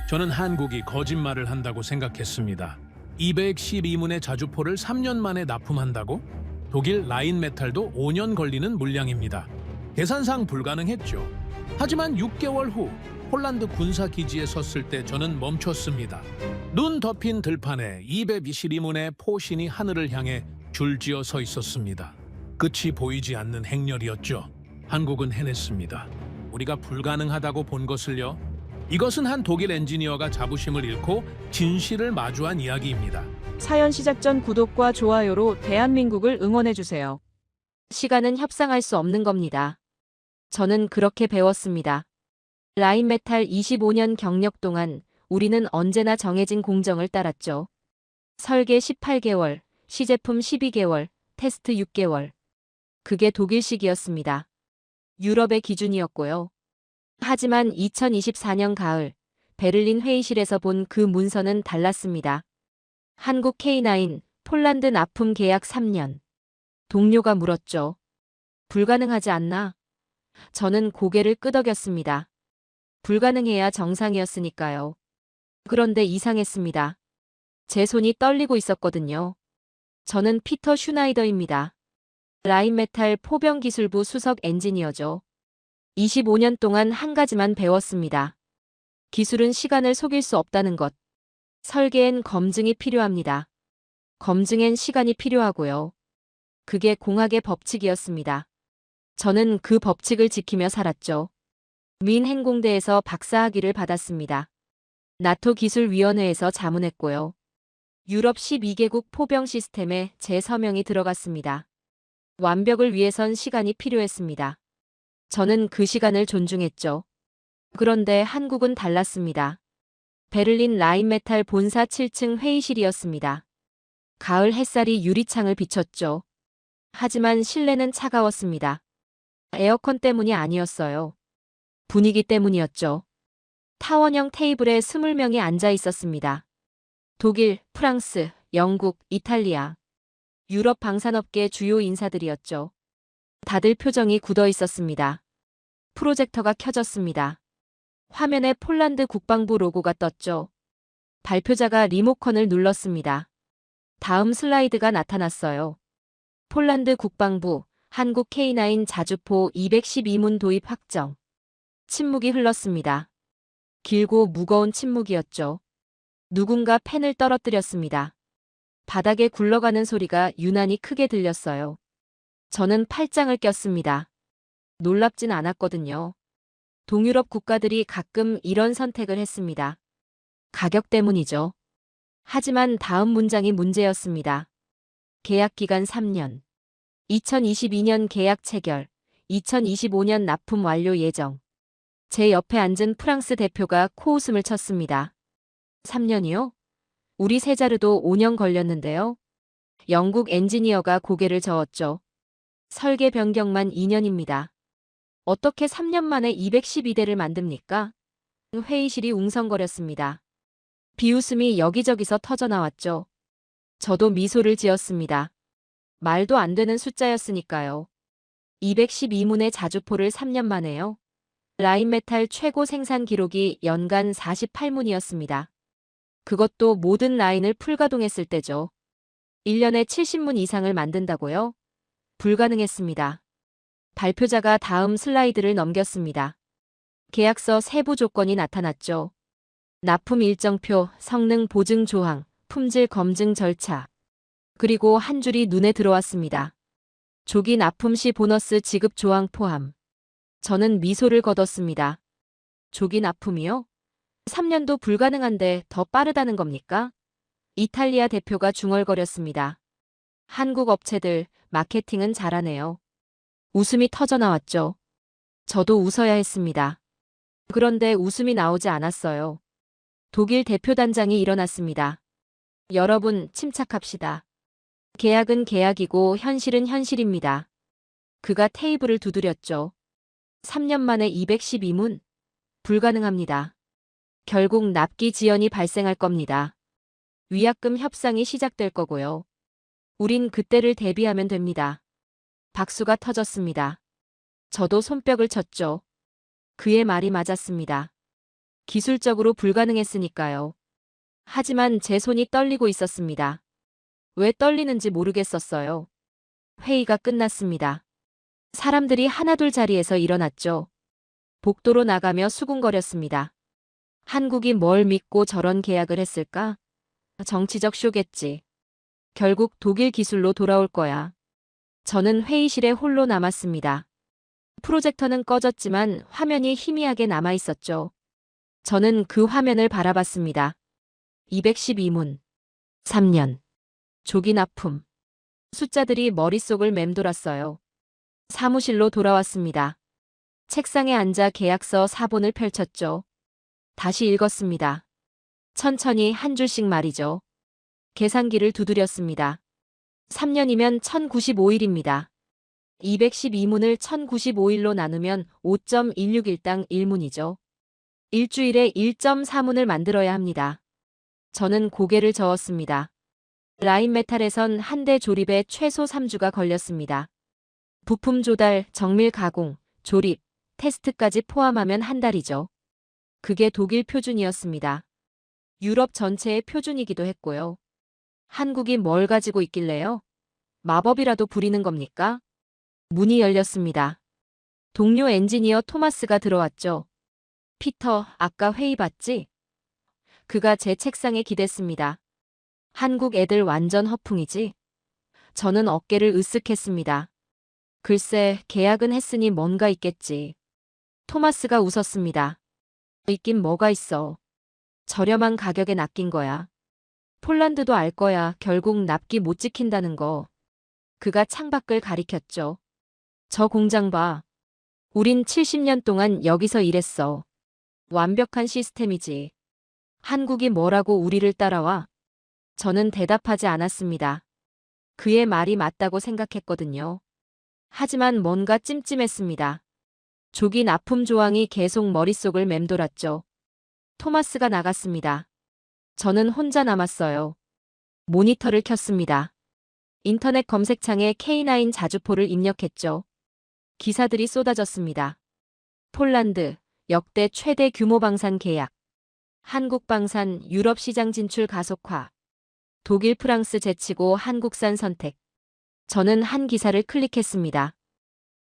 저는 한국이 거짓말을 한다고 생각했습니다. 212문의 자주포를 3년 만에 납품한다고? 독일 라인메탈도 5년 걸리는 물량입니다. 계산상 불가능했죠. 하지만 6개월 후 폴란드 군사기지에 섰을 때 저는 멈췄습니다. 눈 덮인 들판에 222문의 포신이 하늘을 향해 줄지어 서 있었습니다. 끝이 보이지 않는 행렬이었죠. 한국은 해냈습니다. 우리가 불가능하다고 본 것을요. 이것은 한 독일 엔지니어가 자부심을 잃고 진실을 마주한 이야기입니다. 사연 시작 전 구독과 좋아요로 대한민국을 응원해주세요. 시간은 협상할 수 없는 겁니다. 저는 그렇게 배웠습니다. 라인메탈 25년 경력 동안 우리는 언제나 정해진 공정을 따랐죠. 설계 18개월, 시제품 12개월, 테스트 6개월. 그게 독일식이었습니다. 유럽의 기준이었고요. 하지만 2024년 가을, 베를린 회의실에서 본 그 문서는 달랐습니다. 한국 K9, 폴란드 납품 계약 3년. 동료가 물었죠. 불가능하지 않나? 저는 고개를 끄덕였습니다. 불가능해야 정상이었으니까요. 그런데 이상했습니다. 제 손이 떨리고 있었거든요. 저는 피터 슈나이더입니다. 라인메탈 포병기술부 수석 엔지니어죠. 25년 동안 한 가지만 배웠습니다. 기술은 시간을 속일 수 없다는 것. 설계엔 검증이 필요합니다. 검증엔 시간이 필요하고요. 그게 공학의 법칙이었습니다. 저는 그 법칙을 지키며 살았죠. 민행공대에서 박사학위를 받았습니다. 나토 기술위원회에서 자문했고요. 유럽 12개국 포병 시스템에 제 서명이 들어갔습니다. 완벽을 위해선 시간이 필요했습니다. 저는 그 시간을 존중했죠. 그런데 한국은 달랐습니다. 베를린 라인메탈 본사 7층 회의실이었습니다. 가을 햇살이 유리창을 비췄죠. 하지만 실내는 차가웠습니다. 에어컨 때문이 아니었어요. 분위기 때문이었죠. 타원형 테이블에 20명이 앉아 있었습니다. 독일, 프랑스, 영국, 이탈리아. 유럽 방산업계 주요 인사들이었죠. 다들 표정이 굳어 있었습니다. 프로젝터가 켜졌습니다. 화면에 폴란드 국방부 로고가 떴죠. 발표자가 리모컨을 눌렀습니다. 다음 슬라이드가 나타났어요. 폴란드 국방부, 한국 K9 자주포 212문 도입 확정. 침묵이 흘렀습니다. 길고 무거운 침묵이었죠. 누군가 펜을 떨어뜨렸습니다. 바닥에 굴러가는 소리가 유난히 크게 들렸어요. 저는 팔짱을 꼈습니다. 놀랍진 않았거든요. 동유럽 국가들이 가끔 이런 선택을 했습니다. 가격 때문이죠. 하지만 다음 문장이 문제였습니다. 계약 기간 3년. 2022년 계약 체결. 2025년 납품 완료 예정. 제 옆에 앉은 프랑스 대표가 코웃음을 쳤습니다. 3년이요? 우리 세자르도 5년 걸렸는데요. 영국 엔지니어가 고개를 저었죠. 설계 변경만 2년입니다. 어떻게 3년 만에 212대를 만듭니까? 회의실이 웅성거렸습니다. 비웃음이 여기저기서 터져나왔죠. 저도 미소를 지었습니다. 말도 안 되는 숫자였으니까요. 212문의 자주포를 3년 만에요. 라인메탈 최고 생산 기록이 연간 48문이었습니다. 그것도 모든 라인을 풀가동했을 때죠. 1년에 70문 이상을 만든다고요? 불가능했습니다. 발표자가 다음 슬라이드를 넘겼습니다. 계약서 세부 조건이 나타났죠. 납품 일정표, 성능 보증 조항, 품질 검증 절차. 그리고 한 줄이 눈에 들어왔습니다. 조기 납품 시 보너스 지급 조항 포함. 저는 미소를 거뒀습니다. 조기 납품이요? 3년도 불가능한데 더 빠르다는 겁니까? 이탈리아 대표가 중얼거렸습니다. 한국 업체들, 마케팅은 잘하네요. 웃음이 터져나왔죠. 저도 웃어야 했습니다. 그런데 웃음이 나오지 않았어요. 독일 대표단장이 일어났습니다. 여러분, 침착합시다. 계약은 계약이고 현실은 현실입니다. 그가 테이블을 두드렸죠. 3년 만에 212문? 불가능합니다. 결국 납기 지연이 발생할 겁니다. 위약금 협상이 시작될 거고요. 우린 그때를 대비하면 됩니다. 박수가 터졌습니다. 저도 손뼉을 쳤죠. 그의 말이 맞았습니다. 기술적으로 불가능했으니까요. 하지만 제 손이 떨리고 있었습니다. 왜 떨리는지 모르겠었어요. 회의가 끝났습니다. 사람들이 하나둘 자리에서 일어났죠. 복도로 나가며 수군거렸습니다. 한국이 뭘 믿고 저런 계약을 했을까? 정치적 쇼겠지. 결국 독일 기술로 돌아올 거야. 저는 회의실에 홀로 남았습니다. 프로젝터는 꺼졌지만 화면이 희미하게 남아 있었죠. 저는 그 화면을 바라봤습니다. 212문. 3년. 조기 납품. 숫자들이 머릿속을 맴돌았어요. 사무실로 돌아왔습니다. 책상에 앉아 계약서 사본을 펼쳤죠. 다시 읽었습니다. 천천히 한 줄씩 말이죠. 계산기를 두드렸습니다. 3년이면 1095일입니다. 212문을 1095일로 나누면 5.161당 1문이죠. 일주일에 1.4문을 만들어야 합니다. 저는 고개를 저었습니다. 라인메탈에선 한 대 조립에 최소 3주가 걸렸습니다. 부품 조달, 정밀 가공, 조립, 테스트까지 포함하면 한 달이죠. 그게 독일 표준이었습니다. 유럽 전체의 표준이기도 했고요. 한국이 뭘 가지고 있길래요? 마법이라도 부리는 겁니까? 문이 열렸습니다. 동료 엔지니어 토마스가 들어왔죠. 피터, 아까 회의 봤지? 그가 제 책상에 기댔습니다. 한국 애들 완전 허풍이지? 저는 어깨를 으쓱했습니다. 글쎄, 계약은 했으니 뭔가 있겠지. 토마스가 웃었습니다. 있긴 뭐가 있어. 저렴한 가격에 낚인 거야. 폴란드도 알 거야. 결국 납기 못 지킨다는 거. 그가 창밖을 가리켰죠. 저 공장 봐. 우린 70년 동안 여기서 일했어. 완벽한 시스템이지. 한국이 뭐라고 우리를 따라와? 저는 대답하지 않았습니다. 그의 말이 맞다고 생각했거든요. 하지만 뭔가 찜찜했습니다. 조기 납품 조항이 계속 머릿속을 맴돌았죠. 토마스가 나갔습니다. 저는 혼자 남았어요. 모니터를 켰습니다. 인터넷 검색창에 K9 자주포를 입력했죠. 기사들이 쏟아졌습니다. 폴란드, 역대 최대 규모 방산 계약. 한국 방산, 유럽 시장 진출 가속화. 독일, 프랑스 제치고 한국산 선택. 저는 한 기사를 클릭했습니다.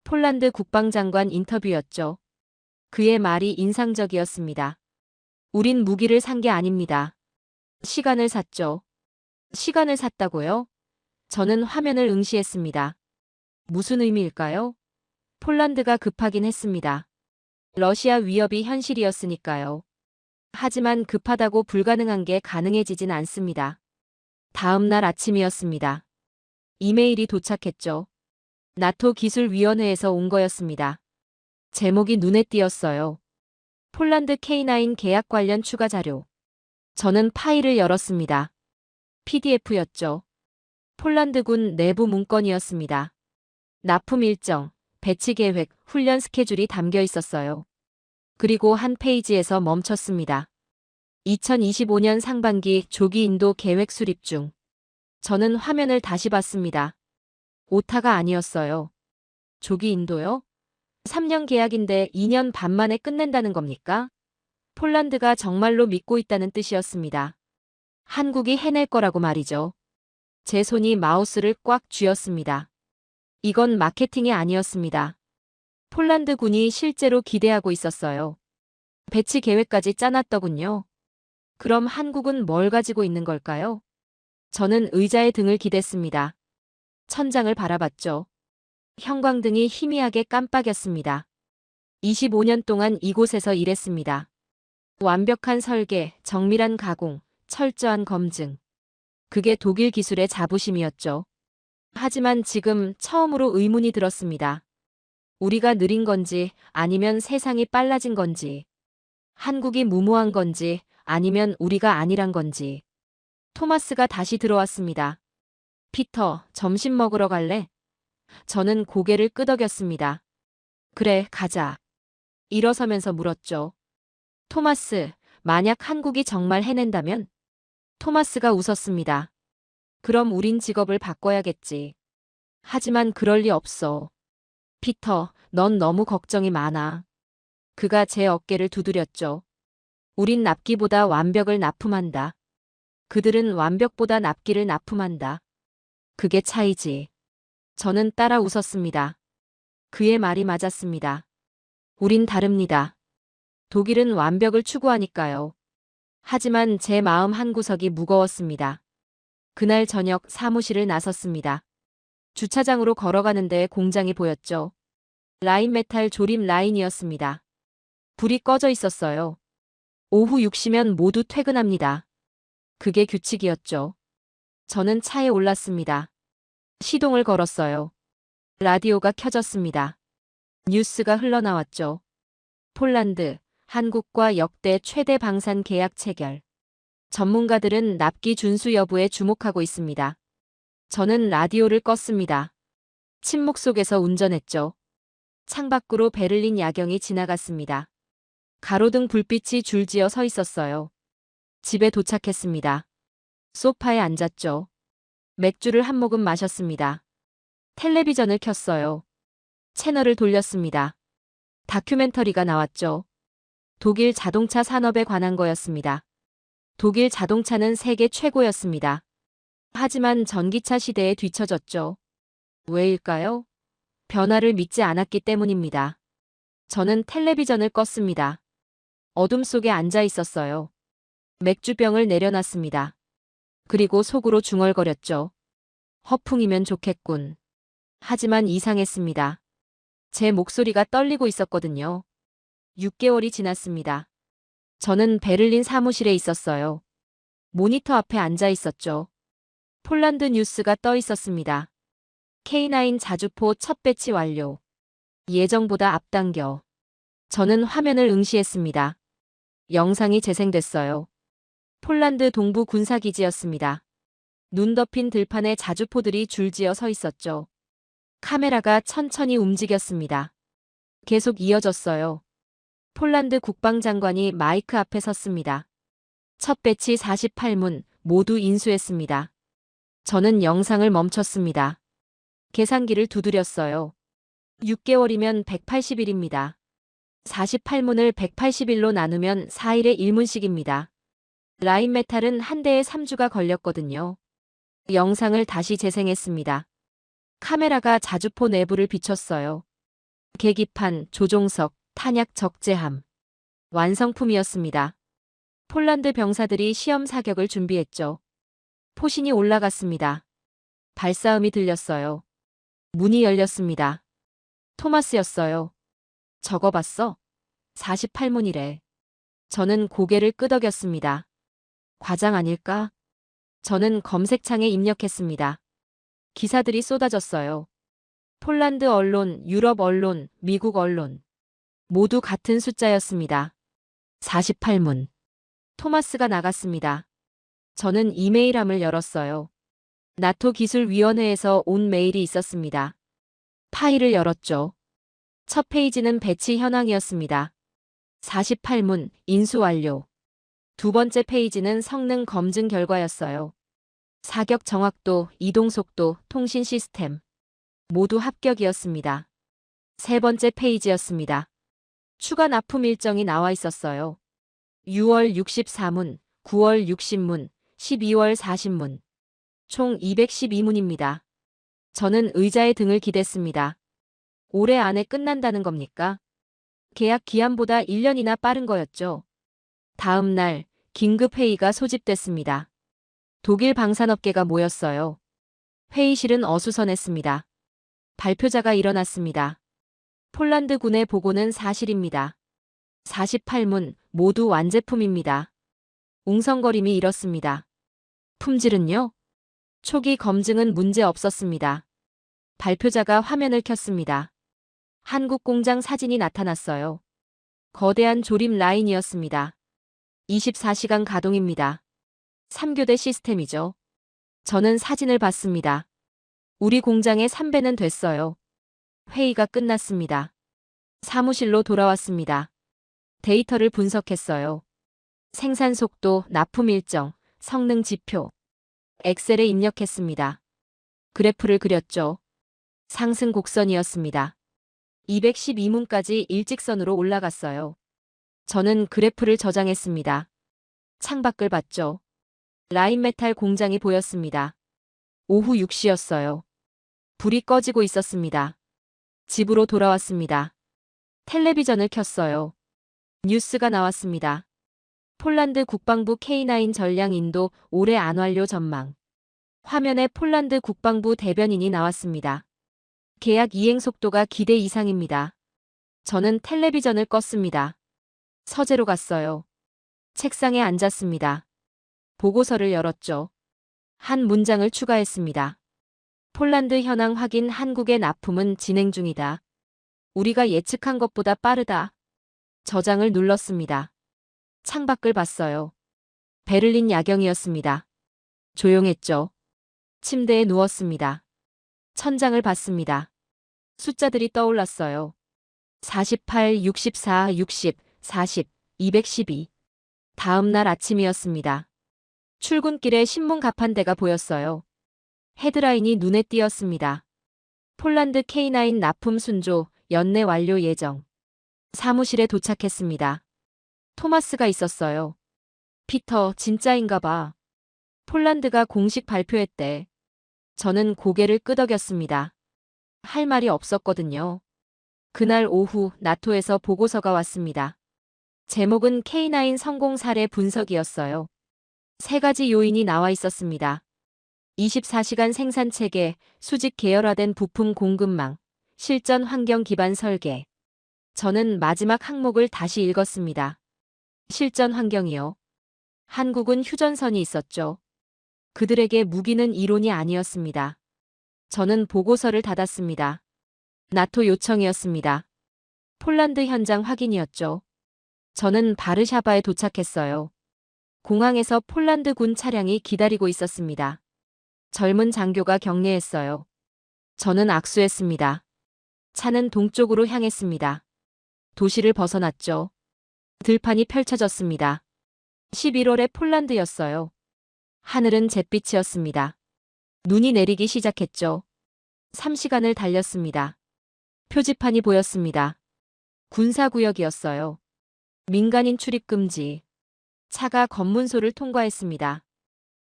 폴란드 국방장관 인터뷰였죠. 그의 말이 인상적이었습니다. 우린 무기를 산 게 아닙니다. 시간을 샀죠. 시간을 샀다고요? 저는 화면을 응시했습니다. 무슨 의미일까요? 폴란드가 급하긴 했습니다. 러시아 위협이 현실이었으니까요. 하지만 급하다고 불가능한 게 가능해지진 않습니다. 다음 날 아침이었습니다. 이메일이 도착했죠. 나토 기술위원회에서 온 거였습니다. 제목이 눈에 띄었어요. 폴란드 K9 계약 관련 추가 자료. 저는 파일을 열었습니다. PDF였죠. 폴란드군 내부 문건이었습니다. 납품 일정, 배치 계획, 훈련 스케줄이 담겨 있었어요. 그리고 한 페이지에서 멈췄습니다. 2025년 상반기 조기 인도 계획 수립 중. 저는 화면을 다시 봤습니다. 오타가 아니었어요. 조기 인도요? 3년 계약인데 2년 반 만에 끝낸다는 겁니까? 폴란드가 정말로 믿고 있다는 뜻이었습니다. 한국이 해낼 거라고 말이죠. 제 손이 마우스를 꽉 쥐었습니다. 이건 마케팅이 아니었습니다. 폴란드 군이 실제로 기대하고 있었어요. 배치 계획까지 짜놨더군요. 그럼 한국은 뭘 가지고 있는 걸까요? 저는 의자에 등을 기댔습니다. 천장을 바라봤죠. 형광등이 희미하게 깜빡였습니다. 25년 동안 이곳에서 일했습니다. 완벽한 설계, 정밀한 가공, 철저한 검증. 그게 독일 기술의 자부심이었죠. 하지만 지금 처음으로 의문이 들었습니다. 우리가 느린 건지 아니면 세상이 빨라진 건지. 한국이 무모한 건지 아니면 우리가 아니란 건지. 토마스가 다시 들어왔습니다. 피터, 점심 먹으러 갈래? 저는 고개를 끄덕였습니다. 그래, 가자. 일어서면서 물었죠. 토마스, 만약 한국이 정말 해낸다면? 토마스가 웃었습니다. 그럼 우린 직업을 바꿔야겠지. 하지만 그럴 리 없어. 피터, 넌 너무 걱정이 많아. 그가 제 어깨를 두드렸죠. 우린 납기보다 완벽을 납품한다. 그들은 완벽보다 납기를 납품한다. 그게 차이지. 저는 따라 웃었습니다. 그의 말이 맞았습니다. 우린 다릅니다. 독일은 완벽을 추구하니까요. 하지만 제 마음 한구석이 무거웠습니다. 그날 저녁 사무실을 나섰습니다. 주차장으로 걸어가는데 공장이 보였죠. 라인메탈 조립 라인이었습니다. 불이 꺼져 있었어요. 오후 6시면 모두 퇴근합니다. 그게 규칙이었죠. 저는 차에 올랐습니다. 시동을 걸었어요. 라디오가 켜졌습니다. 뉴스가 흘러나왔죠. 폴란드, 한국과 역대 최대 방산 계약 체결. 전문가들은 납기 준수 여부에 주목하고 있습니다. 저는 라디오를 껐습니다. 침묵 속에서 운전했죠. 창밖으로 베를린 야경이 지나갔습니다. 가로등 불빛이 줄지어 서 있었어요. 집에 도착했습니다. 소파에 앉았죠. 맥주를 한 모금 마셨습니다. 텔레비전을 켰어요. 채널을 돌렸습니다. 다큐멘터리가 나왔죠. 독일 자동차 산업에 관한 거였습니다. 독일 자동차는 세계 최고였습니다. 하지만 전기차 시대에 뒤처졌죠. 왜일까요? 변화를 믿지 않았기 때문입니다. 저는 텔레비전을 껐습니다. 어둠 속에 앉아 있었어요. 맥주병을 내려놨습니다. 그리고 속으로 중얼거렸죠. 허풍이면 좋겠군. 하지만 이상했습니다. 제 목소리가 떨리고 있었거든요. 6개월이 지났습니다. 저는 베를린 사무실에 있었어요. 모니터 앞에 앉아 있었죠. 폴란드 뉴스가 떠 있었습니다. K9 자주포 첫 배치 완료. 예정보다 앞당겨. 저는 화면을 응시했습니다. 영상이 재생됐어요. 폴란드 동부 군사기지였습니다. 눈 덮인 들판에 자주포들이 줄지어 서 있었죠. 카메라가 천천히 움직였습니다. 계속 이어졌어요. 폴란드 국방장관이 마이크 앞에 섰습니다. 첫 배치 48문 모두 인수했습니다. 저는 영상을 멈췄습니다. 계산기를 두드렸어요. 6개월이면 180일입니다. 48문을 180일로 나누면 4일에 1문씩입니다. 라인메탈은 한 대에 3주가 걸렸거든요. 영상을 다시 재생했습니다. 카메라가 자주포 내부를 비췄어요. 계기판, 조종석, 탄약 적재함. 완성품이었습니다. 폴란드 병사들이 시험 사격을 준비했죠. 포신이 올라갔습니다. 발싸움이 들렸어요. 문이 열렸습니다. 토마스였어요. 적어봤어? 48문이래. 저는 고개를 끄덕였습니다. 과장 아닐까? 저는 검색창에 입력했습니다. 기사들이 쏟아졌어요. 폴란드 언론, 유럽 언론, 미국 언론. 모두 같은 숫자였습니다. 48문. 토마스가 나갔습니다. 저는 이메일함을 열었어요. 나토 기술위원회에서 온 메일이 있었습니다. 파일을 열었죠. 첫 페이지는 배치 현황이었습니다. 48문, 인수 완료. 두 번째 페이지는 성능 검증 결과였어요. 사격 정확도, 이동 속도, 통신 시스템. 모두 합격이었습니다. 세 번째 페이지였습니다. 추가 납품 일정이 나와 있었어요. 6월 64문, 9월 60문, 12월 40문. 총 212문입니다. 저는 의자에 등을 기댔습니다. 올해 안에 끝난다는 겁니까? 계약 기한보다 1년이나 빠른 거였죠. 다음 날 긴급회의가 소집됐습니다. 독일 방산업계가 모였어요. 회의실은 어수선했습니다. 발표자가 일어났습니다. 폴란드 군의 보고는 사실입니다. 48문 모두 완제품입니다. 웅성거림이 일었습니다. 품질은요? 초기 검증은 문제 없었습니다. 발표자가 화면을 켰습니다. 한국 공장 사진이 나타났어요. 거대한 조립 라인이었습니다. 24시간 가동입니다. 3교대 시스템이죠. 저는 사진을 봤습니다. 우리 공장의 3배는 됐어요. 회의가 끝났습니다. 사무실로 돌아왔습니다. 데이터를 분석했어요. 생산 속도, 납품 일정, 성능 지표. 엑셀에 입력했습니다. 그래프를 그렸죠. 상승 곡선이었습니다. 212문까지 일직선으로 올라갔어요. 저는 그래프를 저장했습니다. 창밖을 봤죠. 라인메탈 공장이 보였습니다. 오후 6시였어요. 불이 꺼지고 있었습니다. 집으로 돌아왔습니다. 텔레비전을 켰어요. 뉴스가 나왔습니다. 폴란드 국방부 K9 전량 인도 올해 안 완료 전망. 화면에 폴란드 국방부 대변인이 나왔습니다. 계약 이행 속도가 기대 이상입니다. 저는 텔레비전을 껐습니다. 서재로 갔어요. 책상에 앉았습니다. 보고서를 열었죠. 한 문장을 추가했습니다. 폴란드 현황 확인, 한국의 납품은 진행 중이다. 우리가 예측한 것보다 빠르다. 저장을 눌렀습니다. 창밖을 봤어요. 베를린 야경이었습니다. 조용했죠. 침대에 누웠습니다. 천장을 봤습니다. 숫자들이 떠올랐어요. 48, 64, 60, 40, 212. 다음 날 아침이었습니다. 출근길에 신문 가판대가 보였어요. 헤드라인이 눈에 띄었습니다. 폴란드 K9 납품 순조, 연내 완료 예정. 사무실에 도착했습니다. 토마스가 있었어요. 피터, 진짜인가 봐. 폴란드가 공식 발표했대. 저는 고개를 끄덕였습니다. 할 말이 없었거든요. 그날 오후 나토에서 보고서가 왔습니다. 제목은 K9 성공 사례 분석이었어요. 3가지 요인이 나와 있었습니다. 24시간 생산 체계, 수직 계열화된 부품 공급망, 실전 환경 기반 설계. 저는 마지막 항목을 다시 읽었습니다. 실전 환경이요. 한국은 휴전선이 있었죠. 그들에게 무기는 이론이 아니었습니다. 저는 보고서를 닫았습니다. 나토 요청이었습니다. 폴란드 현장 확인이었죠. 저는 바르샤바에 도착했어요. 공항에서 폴란드 군 차량이 기다리고 있었습니다. 젊은 장교가 격려했어요. 저는 악수했습니다. 차는 동쪽으로 향했습니다. 도시를 벗어났죠. 들판이 펼쳐졌습니다. 11월의 폴란드였어요. 하늘은 잿빛이었습니다. 눈이 내리기 시작했죠. 3시간을 달렸습니다. 표지판이 보였습니다. 군사구역이었어요. 민간인 출입 금지. 차가 검문소를 통과했습니다.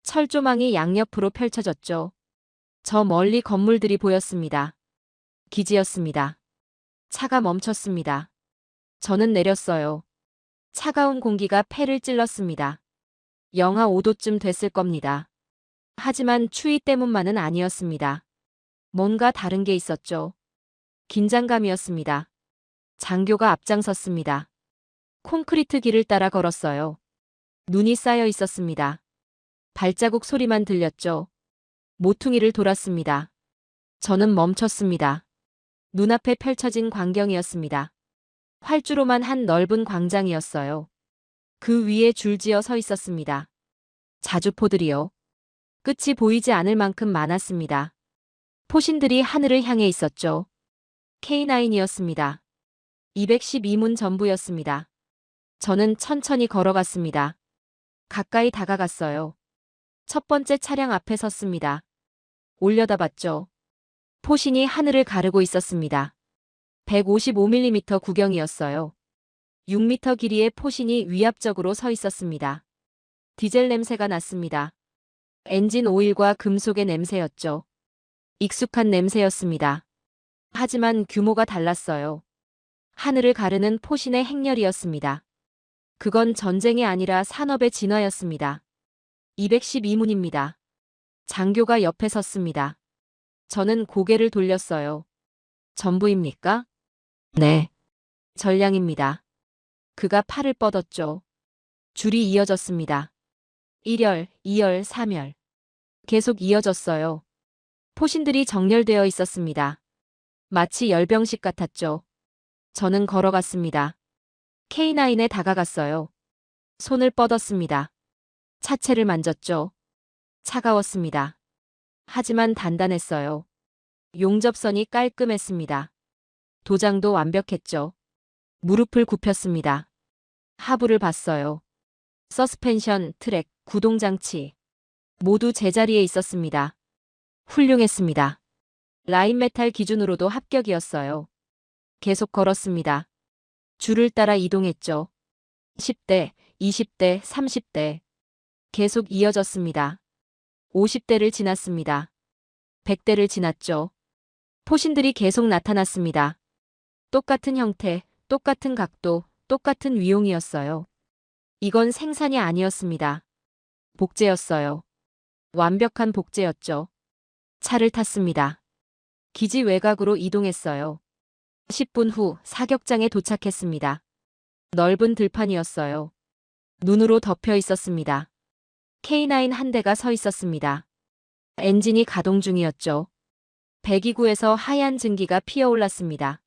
철조망이 양옆으로 펼쳐졌죠. 저 멀리 건물들이 보였습니다. 기지였습니다. 차가 멈췄습니다. 저는 내렸어요. 차가운 공기가 폐를 찔렀습니다. 영하 5도쯤 됐을 겁니다. 하지만 추위 때문만은 아니었습니다. 뭔가 다른 게 있었죠. 긴장감이었습니다. 장교가 앞장섰습니다. 콘크리트 길을 따라 걸었어요. 눈이 쌓여 있었습니다. 발자국 소리만 들렸죠. 모퉁이를 돌았습니다. 저는 멈췄습니다. 눈앞에 펼쳐진 광경이었습니다. 활주로만 한 넓은 광장이었어요. 그 위에 줄지어 서 있었습니다. 자주포들이요. 끝이 보이지 않을 만큼 많았습니다. 포신들이 하늘을 향해 있었죠. K9이었습니다. 212문 전부였습니다. 저는 천천히 걸어갔습니다. 가까이 다가갔어요. 첫 번째 차량 앞에 섰습니다. 올려다봤죠. 포신이 하늘을 가르고 있었습니다. 155mm 구경이었어요. 6m 길이의 포신이 위압적으로 서 있었습니다. 디젤 냄새가 났습니다. 엔진 오일과 금속의 냄새였죠. 익숙한 냄새였습니다. 하지만 규모가 달랐어요. 하늘을 가르는 포신의 행렬이었습니다. 그건 전쟁이 아니라 산업의 진화였습니다. 212문입니다. 장교가 옆에 섰습니다. 저는 고개를 돌렸어요. 전부입니까? 네. 전량입니다. 그가 팔을 뻗었죠. 줄이 이어졌습니다. 1열, 2열, 3열. 계속 이어졌어요. 포신들이 정렬되어 있었습니다. 마치 열병식 같았죠. 저는 걸어갔습니다. K9에 다가갔어요. 손을 뻗었습니다. 차체를 만졌죠. 차가웠습니다. 하지만 단단했어요. 용접선이 깔끔했습니다. 도장도 완벽했죠. 무릎을 굽혔습니다. 하부를 봤어요. 서스펜션, 트랙, 구동장치. 모두 제자리에 있었습니다. 훌륭했습니다. 라인메탈 기준으로도 합격이었어요. 계속 걸었습니다. 줄을 따라 이동했죠. 10대, 20대, 30대. 계속 이어졌습니다. 50대를 지났습니다. 100대를 지났죠. 포신들이 계속 나타났습니다. 똑같은 형태, 똑같은 각도, 똑같은 위용이었어요. 이건 생산이 아니었습니다. 복제였어요. 완벽한 복제였죠. 차를 탔습니다. 기지 외곽으로 이동했어요. 10분 후 사격장에 도착했습니다. 넓은 들판이었어요. 눈으로 덮여 있었습니다. K9 한 대가 서 있었습니다. 엔진이 가동 중이었죠. 배기구에서 하얀 증기가 피어올랐습니다.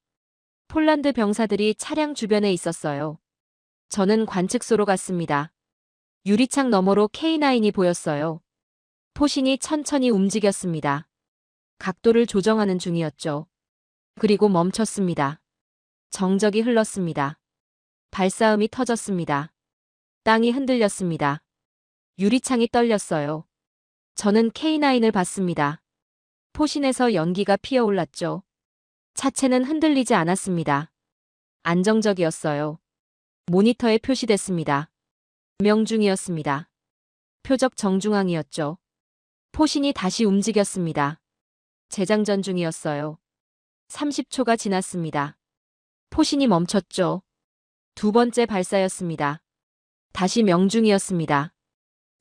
폴란드 병사들이 차량 주변에 있었어요. 저는 관측소로 갔습니다. 유리창 너머로 K9이 보였어요. 포신이 천천히 움직였습니다. 각도를 조정하는 중이었죠. 그리고 멈췄습니다. 정적이 흘렀습니다. 발사음이 터졌습니다. 땅이 흔들렸습니다. 유리창이 떨렸어요. 저는 K9을 봤습니다. 포신에서 연기가 피어올랐죠. 차체는 흔들리지 않았습니다. 안정적이었어요. 모니터에 표시됐습니다. 명중이었습니다. 표적 정중앙이었죠. 포신이 다시 움직였습니다. 재장전 중이었어요. 30초가 지났습니다. 포신이 멈췄죠. 두 번째 발사였습니다. 다시 명중이었습니다.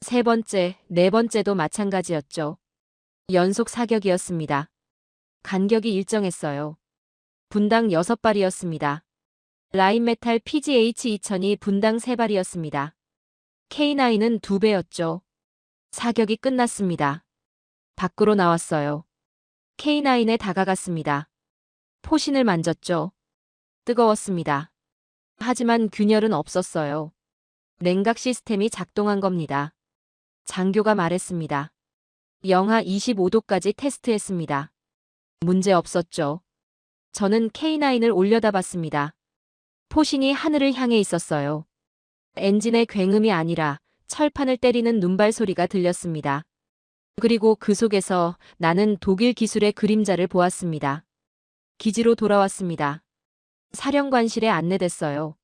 세 번째, 네 번째도 마찬가지였죠. 연속 사격이었습니다. 간격이 일정했어요. 분당 6발이었습니다. 라인메탈 PGH-2000이 분당 3발이었습니다. K9은 2배였죠. 사격이 끝났습니다. 밖으로 나왔어요. K9에 다가갔습니다. 포신을 만졌죠. 뜨거웠습니다. 하지만 균열은 없었어요. 냉각 시스템이 작동한 겁니다. 장교가 말했습니다. 영하 25도까지 테스트했습니다. 문제 없었죠. 저는 K9을 올려다봤습니다. 포신이 하늘을 향해 있었어요. 엔진의 굉음이 아니라 철판을 때리는 눈발 소리가 들렸습니다. 그리고 그 속에서 나는 독일 기술의 그림자를 보았습니다. 기지로 돌아왔습니다. 사령관실에 안내됐어요.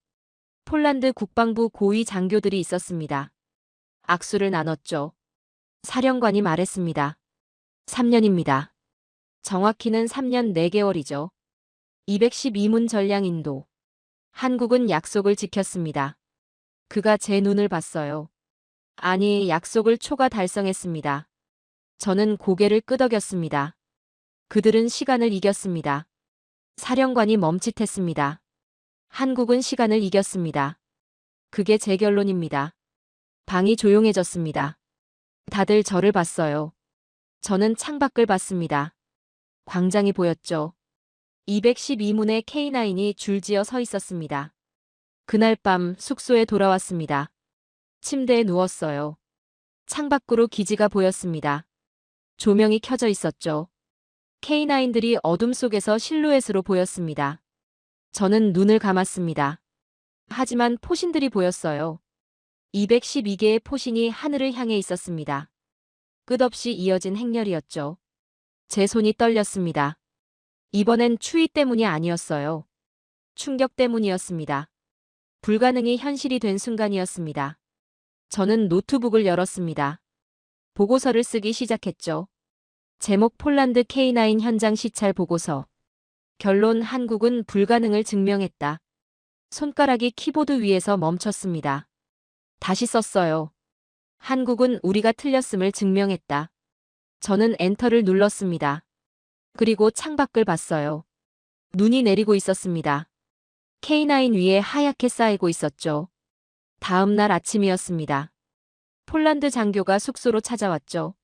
폴란드 국방부 고위 장교들이 있었습니다. 악수를 나눴죠. 사령관이 말했습니다. 3년입니다. 정확히는 3년 4개월이죠. 212문 전량 인도. 한국은 약속을 지켰습니다. 그가 제 눈을 봤어요. 아니, 약속을 초과 달성했습니다. 저는 고개를 끄덕였습니다. 그들은 시간을 이겼습니다. 사령관이 멈칫했습니다. 한국은 시간을 이겼습니다. 그게 제 결론입니다. 방이 조용해졌습니다. 다들 저를 봤어요. 저는 창밖을 봤습니다. 광장이 보였죠. 212문의 K9이 줄지어 서 있었습니다. 그날 밤 숙소에 돌아왔습니다. 침대에 누웠어요. 창밖으로 기지가 보였습니다. 조명이 켜져 있었죠. K9들이 어둠 속에서 실루엣으로 보였습니다. 저는 눈을 감았습니다. 하지만 포신들이 보였어요. 212개의 포신이 하늘을 향해 있었습니다. 끝없이 이어진 행렬이었죠. 제 손이 떨렸습니다. 이번엔 추위 때문이 아니었어요. 충격 때문이었습니다. 불가능이 현실이 된 순간이었습니다. 저는 노트북을 열었습니다. 보고서를 쓰기 시작했죠. 제목 폴란드 K9 현장 시찰 보고서. 결론 한국은 불가능을 증명했다. 손가락이 키보드 위에서 멈췄습니다. 다시 썼어요. 한국은 우리가 틀렸음을 증명했다. 저는 엔터를 눌렀습니다. 그리고 창밖을 봤어요. 눈이 내리고 있었습니다. K9 위에 하얗게 쌓이고 있었죠. 다음 날 아침이었습니다. 폴란드 장교가 숙소로 찾아왔죠.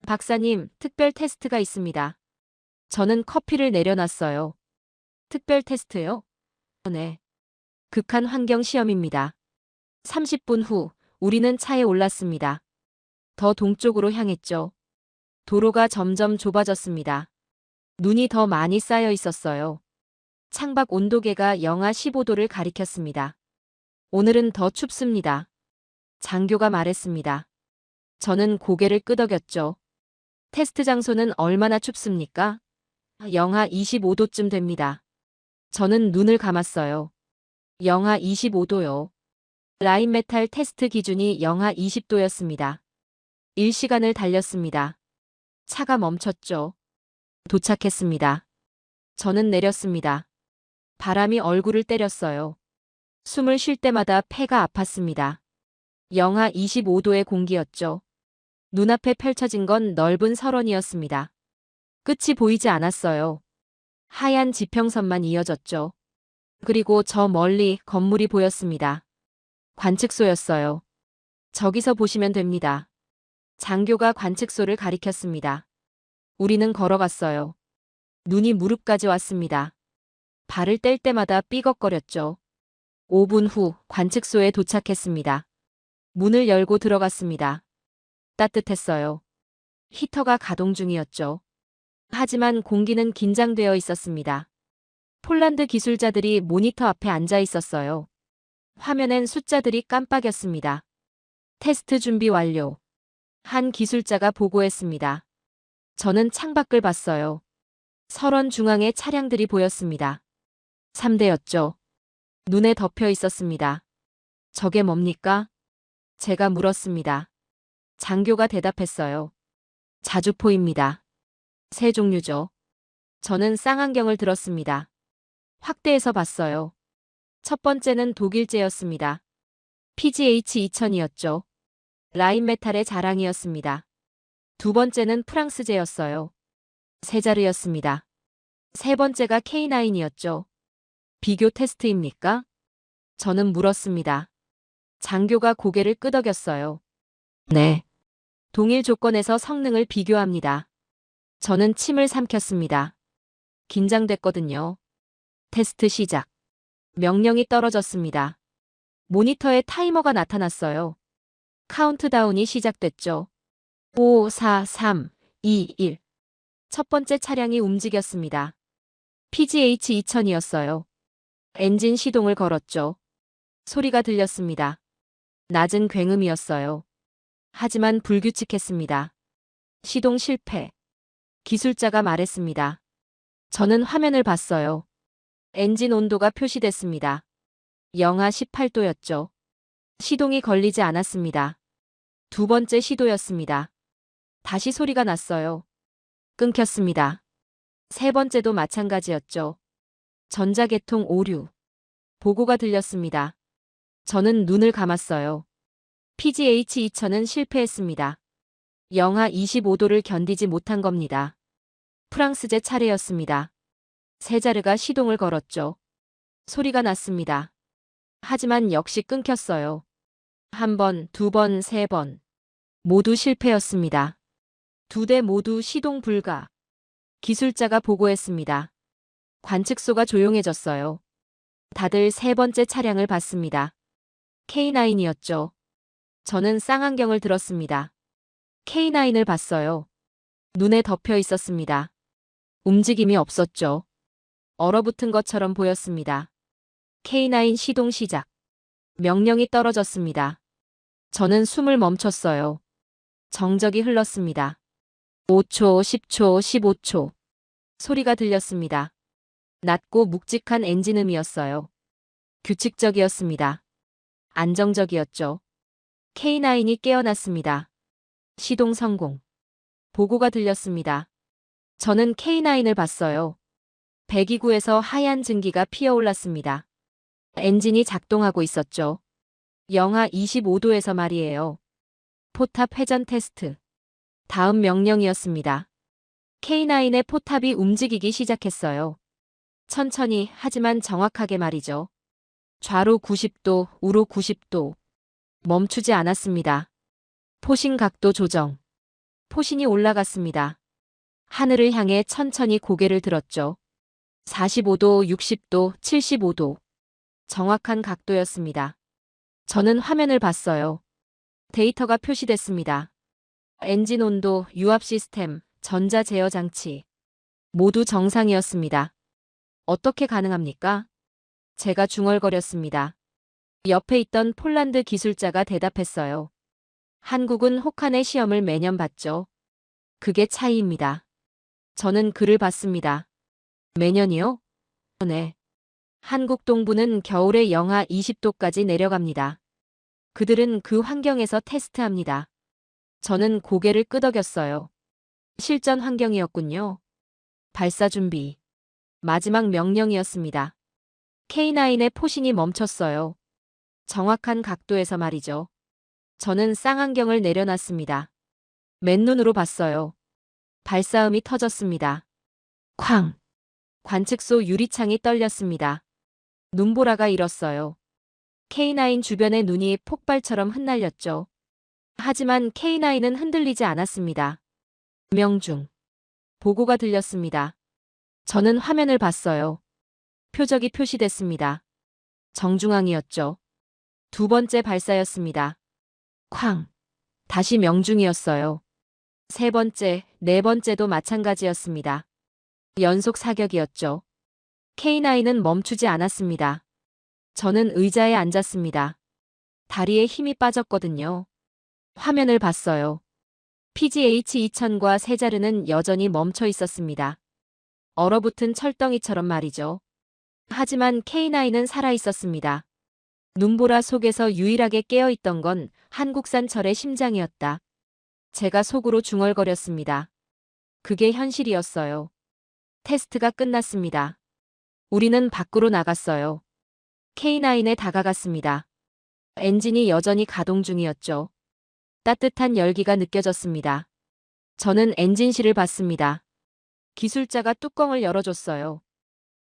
박사님, 특별 테스트가 있습니다. 저는 커피를 내려놨어요. 특별 테스트요? 네. 극한 환경 시험입니다. 30분 후 우리는 차에 올랐습니다. 더 동쪽으로 향했죠. 도로가 점점 좁아졌습니다. 눈이 더 많이 쌓여 있었어요. 창밖 온도계가 영하 15도를 가리켰습니다. 오늘은 더 춥습니다. 장교가 말했습니다. 저는 고개를 끄덕였죠. 테스트 장소는 얼마나 춥습니까? 영하 25도쯤 됩니다. 저는 눈을 감았어요. 영하 25도요. 라인 메탈 테스트 기준이 영하 20도였습니다. 1시간을 달렸습니다. 차가 멈췄죠. 도착했습니다. 저는 내렸습니다. 바람이 얼굴을 때렸어요. 숨을 쉴 때마다 폐가 아팠습니다. 영하 25도의 공기였죠. 눈앞에 펼쳐진 건 넓은 설원이었습니다. 끝이 보이지 않았어요. 하얀 지평선만 이어졌죠. 그리고 저 멀리 건물이 보였습니다. 관측소였어요. 저기서 보시면 됩니다. 장교가 관측소를 가리켰습니다. 우리는 걸어갔어요. 눈이 무릎까지 왔습니다. 발을 뗄 때마다 삐걱거렸죠. 5분 후 관측소에 도착했습니다. 문을 열고 들어갔습니다. 따뜻했어요. 히터가 가동 중이었죠. 하지만 공기는 긴장되어 있었습니다. 폴란드 기술자들이 모니터 앞에 앉아 있었어요. 화면엔 숫자들이 깜빡였습니다. 테스트 준비 완료. 한 기술자가 보고했습니다. 저는 창밖을 봤어요. 설원 중앙에 차량들이 보였습니다. 3대였죠. 눈에 덮여 있었습니다. 저게 뭡니까? 제가 물었습니다. 장교가 대답했어요. 자주포입니다. 새 종류죠. 저는 쌍안경을 들었습니다. 확대해서 봤어요. 첫 번째는 독일제였습니다. PGH-2000이었죠. 라인 메탈의 자랑이었습니다. 두 번째는 프랑스제였어요. 세자르였습니다. 세 번째가 K9이었죠. 비교 테스트입니까? 저는 물었습니다. 장교가 고개를 끄덕였어요. 네. 동일 조건에서 성능을 비교합니다. 저는 침을 삼켰습니다. 긴장됐거든요. 테스트 시작. 명령이 떨어졌습니다. 모니터에 타이머가 나타났어요. 카운트다운이 시작됐죠. 5, 4, 3, 2, 1. 첫 번째 차량이 움직였습니다. PGH-2000이었어요. 엔진 시동을 걸었죠. 소리가 들렸습니다. 낮은 굉음이었어요. 하지만 불규칙했습니다. 시동 실패. 기술자가 말했습니다. 저는 화면을 봤어요. 엔진 온도가 표시됐습니다. 영하 18도였죠. 시동이 걸리지 않았습니다. 두 번째 시도였습니다. 다시 소리가 났어요. 끊겼습니다. 세 번째도 마찬가지였죠. 전자계통 오류. 보고가 들렸습니다. 저는 눈을 감았어요. PGH-2000은 실패했습니다. 영하 25도를 견디지 못한 겁니다. 프랑스제 차례였습니다. 세자르가 시동을 걸었죠. 소리가 났습니다. 하지만 역시 끊겼어요. 한 번, 두 번, 세 번. 모두 실패였습니다. 두 대 모두 시동 불가. 기술자가 보고했습니다. 관측소가 조용해졌어요. 다들 세 번째 차량을 봤습니다. K9이었죠. 저는 쌍안경을 들었습니다. K9을 봤어요. 눈에 덮여 있었습니다. 움직임이 없었죠. 얼어붙은 것처럼 보였습니다. K9 시동 시작. 명령이 떨어졌습니다. 저는 숨을 멈췄어요. 정적이 흘렀습니다. 5초, 10초, 15초. 소리가 들렸습니다. 낮고 묵직한 엔진음이었어요. 규칙적이었습니다. 안정적이었죠. K9이 깨어났습니다. 시동 성공. 보고가 들렸습니다. 저는 K9을 봤어요. 배기구에서 하얀 증기가 피어올랐습니다. 엔진이 작동하고 있었죠. 영하 25도에서 말이에요. 포탑 회전 테스트. 다음 명령이었습니다. K9의 포탑이 움직이기 시작했어요. 천천히 하지만 정확하게 말이죠. 좌로 90도, 우로 90도. 멈추지 않았습니다. 포신 각도 조정. 포신이 올라갔습니다. 하늘을 향해 천천히 고개를 들었죠. 45도, 60도, 75도. 정확한 각도였습니다. 저는 화면을 봤어요. 데이터가 표시됐습니다. 엔진 온도, 유압 시스템, 전자 제어 장치. 모두 정상이었습니다. 어떻게 가능합니까? 제가 중얼거렸습니다. 옆에 있던 폴란드 기술자가 대답했어요. 한국은 혹한의 시험을 매년 봤죠. 그게 차이입니다. 저는 그를 봤습니다. 매년이요? 네. 한국 동부는 겨울에 영하 20도까지 내려갑니다. 그들은 그 환경에서 테스트합니다. 저는 고개를 끄덕였어요. 실전 환경이었군요. 발사 준비. 마지막 명령이었습니다. K9의 포신이 멈췄어요. 정확한 각도에서 말이죠. 저는 쌍안경을 내려놨습니다. 맨눈으로 봤어요. 발사음이 터졌습니다. 쾅! 관측소 유리창이 떨렸습니다. 눈보라가 일었어요. K9 주변의 눈이 폭발처럼 흩날렸죠. 하지만 K9은 흔들리지 않았습니다. 명중. 보고가 들렸습니다. 저는 화면을 봤어요. 표적이 표시됐습니다. 정중앙이었죠. 두 번째 발사였습니다. 쾅. 다시 명중이었어요. 세 번째, 네 번째도 마찬가지였습니다. 연속 사격이었죠. K9은 멈추지 않았습니다. 저는 의자에 앉았습니다. 다리에 힘이 빠졌거든요. 화면을 봤어요. PGH-2000과 세자르는 여전히 멈춰 있었습니다. 얼어붙은 철덩이처럼 말이죠. 하지만 K9은 살아 있었습니다. 눈보라 속에서 유일하게 깨어있던 건 한국산 철의 심장이었다. 제가 속으로 중얼거렸습니다. 그게 현실이었어요. 테스트가 끝났습니다. 우리는 밖으로 나갔어요. K9에 다가갔습니다. 엔진이 여전히 가동 중이었죠. 따뜻한 열기가 느껴졌습니다. 저는 엔진실을 봤습니다. 기술자가 뚜껑을 열어줬어요.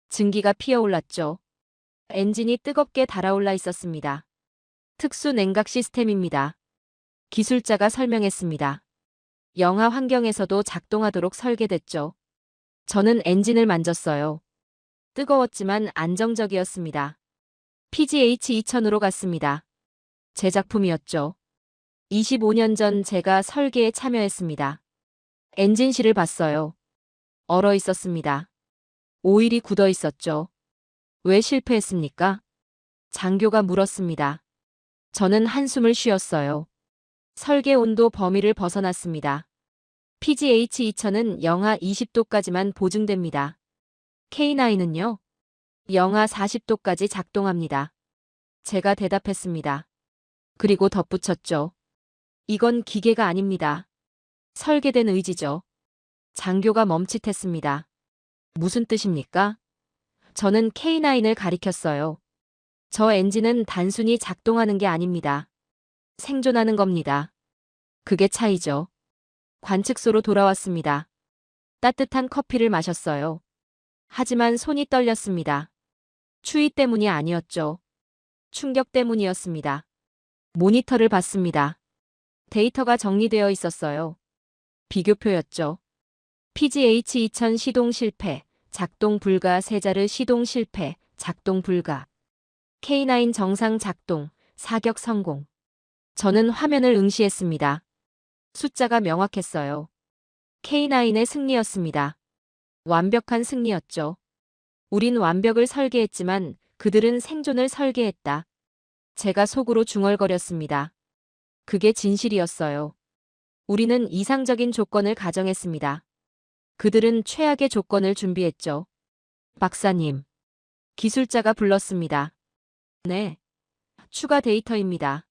증기가 피어올랐죠. 엔진이 뜨겁게 달아올라 있었습니다. 특수 냉각 시스템입니다. 기술자가 설명했습니다. 영하 환경에서도 작동하도록 설계됐죠. 저는 엔진을 만졌어요. 뜨거웠지만 안정적이었습니다. PGH-2000으로 갔습니다. 제 작품이었죠. 25년 전 제가 설계에 참여했습니다. 엔진실을 봤어요. 얼어 있었습니다. 오일이 굳어 있었죠. 왜 실패했습니까? 장교가 물었습니다. 저는 한숨을 쉬었어요. 설계 온도 범위를 벗어났습니다. PGH-2000은 영하 20도까지만 보증됩니다. K9은요? 영하 40도까지 작동합니다. 제가 대답했습니다. 그리고 덧붙였죠. 이건 기계가 아닙니다. 설계된 의지죠. 장교가 멈칫했습니다. 무슨 뜻입니까? 저는 K9을 가리켰어요. 저 엔진은 단순히 작동하는 게 아닙니다. 생존하는 겁니다. 그게 차이죠. 관측소로 돌아왔습니다. 따뜻한 커피를 마셨어요. 하지만 손이 떨렸습니다. 추위 때문이 아니었죠. 충격 때문이었습니다. 모니터를 봤습니다. 데이터가 정리되어 있었어요. 비교표였죠. PGH-2000 시동 실패, 작동 불가 세자르 시동 실패, 작동 불가. K9 정상 작동, 사격 성공. 저는 화면을 응시했습니다. 숫자가 명확했어요. K9의 승리였습니다. 완벽한 승리였죠. 우린 완벽을 설계했지만 그들은 생존을 설계했다. 제가 속으로 중얼거렸습니다. 그게 진실이었어요. 우리는 이상적인 조건을 가정했습니다. 그들은 최악의 조건을 준비했죠. 박사님. 기술자가 불렀습니다. 네. 추가 데이터입니다.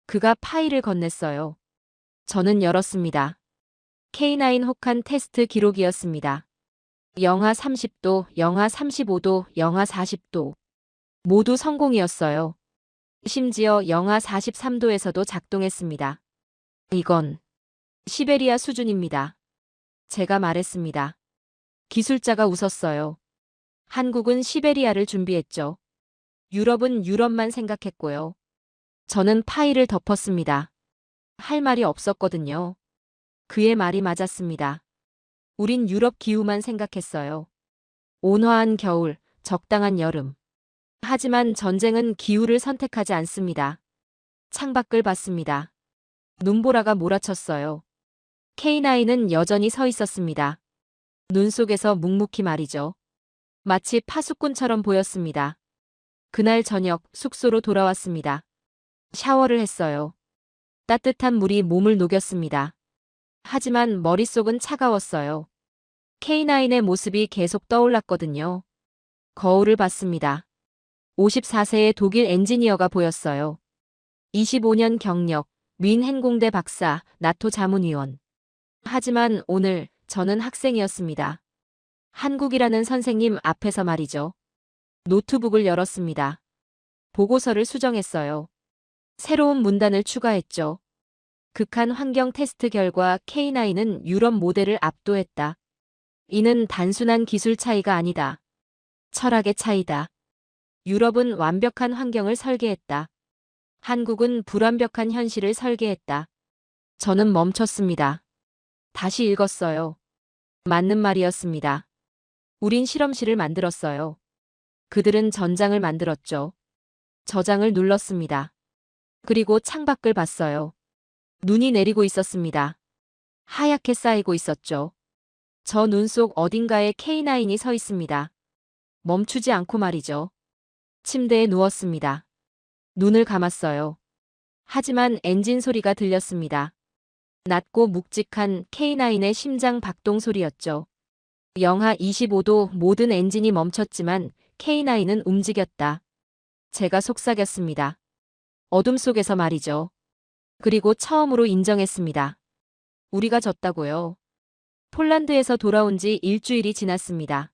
그가 파일을 건넸어요. 저는 열었습니다. K9 혹한 테스트 기록이었습니다. 영하 30도, 영하 35도, 영하 40도. 모두 성공이었어요. 심지어 영하 43도에서도 작동했습니다. 이건 시베리아 수준입니다. 제가 말했습니다. 기술자가 웃었어요. 한국은 시베리아를 준비했죠. 유럽은 유럽만 생각했고요. 저는 파일을 덮었습니다. 할 말이 없었거든요. 그의 말이 맞았습니다. 우린 유럽 기후만 생각했어요. 온화한 겨울, 적당한 여름. 하지만 전쟁은 기후를 선택하지 않습니다. 창밖을 봤습니다. 눈보라가 몰아쳤어요. K9은 여전히 서 있었습니다. 눈 속에서 묵묵히 말이죠. 마치 파수꾼처럼 보였습니다. 그날 저녁 숙소로 돌아왔습니다. 샤워를 했어요. 따뜻한 물이 몸을 녹였습니다. 하지만 머릿속은 차가웠어요. K9의 모습이 계속 떠올랐거든요. 거울을 봤습니다. 54세의 독일 엔지니어가 보였어요. 25년 경력, 민행공대 박사, 나토 자문위원. 하지만 오늘 저는 학생이었습니다. 한국이라는 선생님 앞에서 말이죠. 노트북을 열었습니다. 보고서를 수정했어요. 새로운 문단을 추가했죠. 극한 환경 테스트 결과 K9은 유럽 모델을 압도했다. 이는 단순한 기술 차이가 아니다. 철학의 차이다. 유럽은 완벽한 환경을 설계했다. 한국은 불완벽한 현실을 설계했다. 저는 멈췄습니다. 다시 읽었어요. 맞는 말이었습니다. 우린 실험실을 만들었어요. 그들은 전장을 만들었죠. 저장을 눌렀습니다. 그리고 창밖을 봤어요. 눈이 내리고 있었습니다. 하얗게 쌓이고 있었죠. 저 눈 속 어딘가에 K9이 서 있습니다. 멈추지 않고 말이죠. 침대에 누웠습니다. 눈을 감았어요. 하지만 엔진 소리가 들렸습니다. 낮고 묵직한 K9의 심장 박동 소리였죠. 영하 25도 모든 엔진이 멈췄지만 K9은 움직였다. 제가 속삭였습니다. 어둠 속에서 말이죠. 그리고 처음으로 인정했습니다. 우리가 졌다고요. 폴란드에서 돌아온 지 일주일이 지났습니다.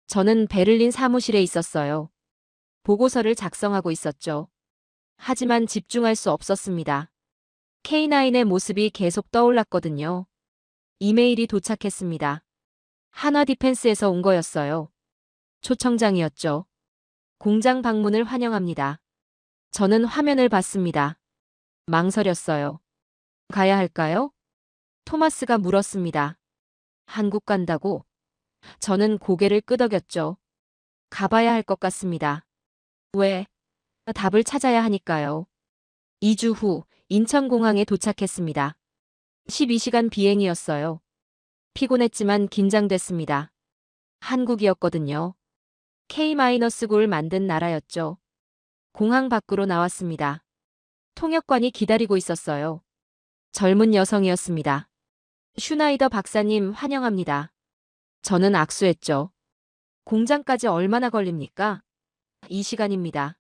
저는 베를린 사무실에 있었어요. 보고서를 작성하고 있었죠. 하지만 집중할 수 없었습니다. K9의 모습이 계속 떠올랐거든요. 이메일이 도착했습니다. 한화 디펜스에서 온 거였어요. 초청장이었죠. 공장 방문을 환영합니다. 저는 화면을 봤습니다. 망설였어요. 가야 할까요? 토마스가 물었습니다. 한국 간다고? 저는 고개를 끄덕였죠. 가봐야 할 것 같습니다. 왜? 답을 찾아야 하니까요. 2주 후 인천공항에 도착했습니다. 12시간 비행이었어요. 피곤했지만 긴장됐습니다. 한국이었거든요. K-9을 만든 나라였죠. 공항 밖으로 나왔습니다. 통역관이 기다리고 있었어요. 젊은 여성이었습니다. 슈나이더 박사님 환영합니다. 저는 악수했죠. 공장까지 얼마나 걸립니까? 2시간입니다.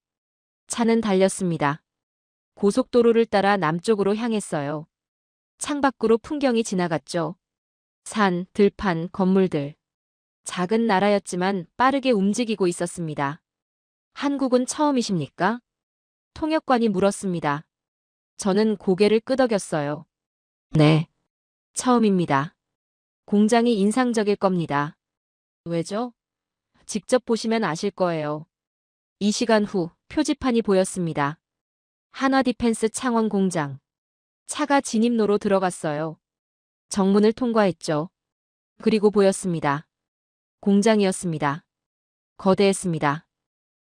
차는 달렸습니다. 고속도로를 따라 남쪽으로 향했어요. 창밖으로 풍경이 지나갔죠. 산, 들판, 건물들. 작은 나라였지만 빠르게 움직이고 있었습니다. 한국은 처음이십니까? 통역관이 물었습니다. 저는 고개를 끄덕였어요. 네, 처음입니다. 공장이 인상적일 겁니다. 왜죠? 직접 보시면 아실 거예요. 2시간 후 표지판이 보였습니다. 한화 디펜스 창원 공장. 차가 진입로로 들어갔어요. 정문을 통과했죠. 그리고 보였습니다. 공장이었습니다. 거대했습니다.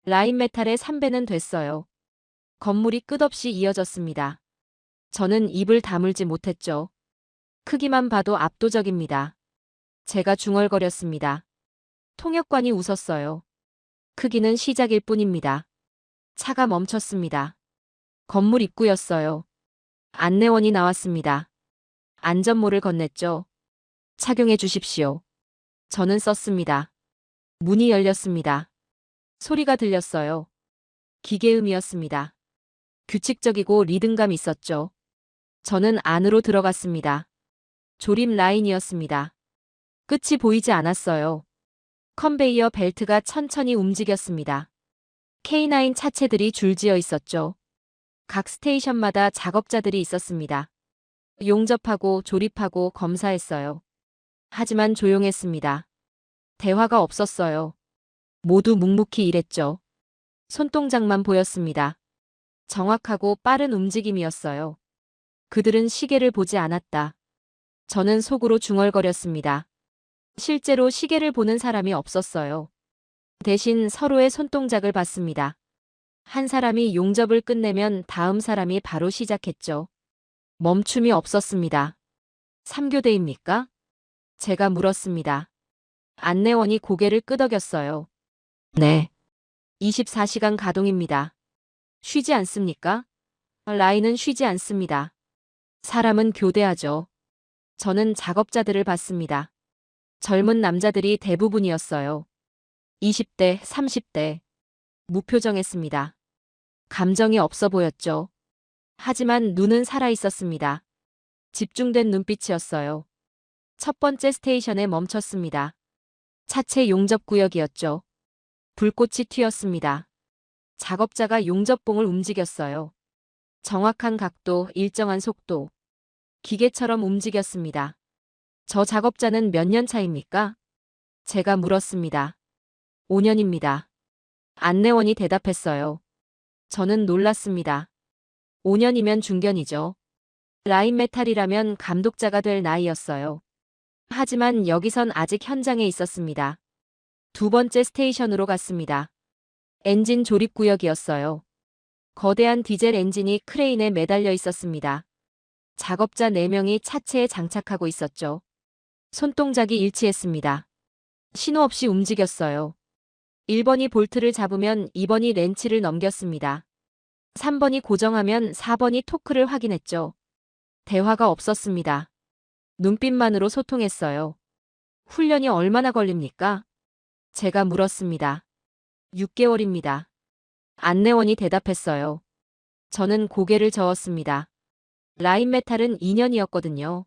라인메탈의 3배는 됐어요. 건물이 끝없이 이어졌습니다. 저는 입을 다물지 못했죠. 크기만 봐도 압도적입니다. 제가 중얼거렸습니다. 통역관이 웃었어요. 크기는 시작일 뿐입니다. 차가 멈췄습니다. 건물 입구였어요. 안내원이 나왔습니다. 안전모를 건넸죠. 착용해 주십시오. 저는 썼습니다. 문이 열렸습니다. 소리가 들렸어요. 기계음이었습니다. 규칙적이고 리듬감 있었죠. 저는 안으로 들어갔습니다. 조립 라인이었습니다. 끝이 보이지 않았어요. 컨베이어 벨트가 천천히 움직였습니다. K9 차체들이 줄지어 있었죠. 각 스테이션마다 작업자들이 있었습니다. 용접하고 조립하고 검사했어요. 하지만 조용했습니다. 대화가 없었어요. 모두 묵묵히 일했죠. 손동작만 보였습니다. 정확하고 빠른 움직임이었어요. 그들은 시계를 보지 않았다. 저는 속으로 중얼거렸습니다. 실제로 시계를 보는 사람이 없었어요. 대신 서로의 손동작을 봤습니다. 한 사람이 용접을 끝내면 다음 사람이 바로 시작했죠. 멈춤이 없었습니다. 3교대입니까? 제가 물었습니다. 안내원이 고개를 끄덕였어요. 네. 24시간 가동입니다. 쉬지 않습니까? 라인은 쉬지 않습니다. 사람은 교대하죠. 저는 작업자들을 봤습니다. 젊은 남자들이 대부분이었어요. 20대, 30대. 무표정했습니다. 감정이 없어 보였죠. 하지만 눈은 살아 있었습니다. 집중된 눈빛이었어요. 첫 번째 스테이션에 멈췄습니다. 차체 용접 구역이었죠. 불꽃이 튀었습니다. 작업자가 용접봉을 움직였어요. 정확한 각도, 일정한 속도. 기계처럼 움직였습니다. 저 작업자는 몇 년 차입니까? 제가 물었습니다. 5년입니다. 안내원이 대답했어요. 저는 놀랐습니다. 5년이면 중견이죠. 라인메탈이라면 감독자가 될 나이였어요. 하지만 여기선 아직 현장에 있었습니다. 두 번째 스테이션으로 갔습니다. 엔진 조립 구역이었어요. 거대한 디젤 엔진이 크레인에 매달려 있었습니다. 작업자 4명이 차체에 장착하고 있었죠. 손동작이 일치했습니다. 신호 없이 움직였어요. 1번이 볼트를 잡으면 2번이 렌치를 넘겼습니다. 3번이 고정하면 4번이 토크를 확인했죠. 대화가 없었습니다. 눈빛만으로 소통했어요. 훈련이 얼마나 걸립니까? 제가 물었습니다. 6개월입니다. 안내원이 대답했어요. 저는 고개를 저었습니다. 라인메탈은 2년이었거든요.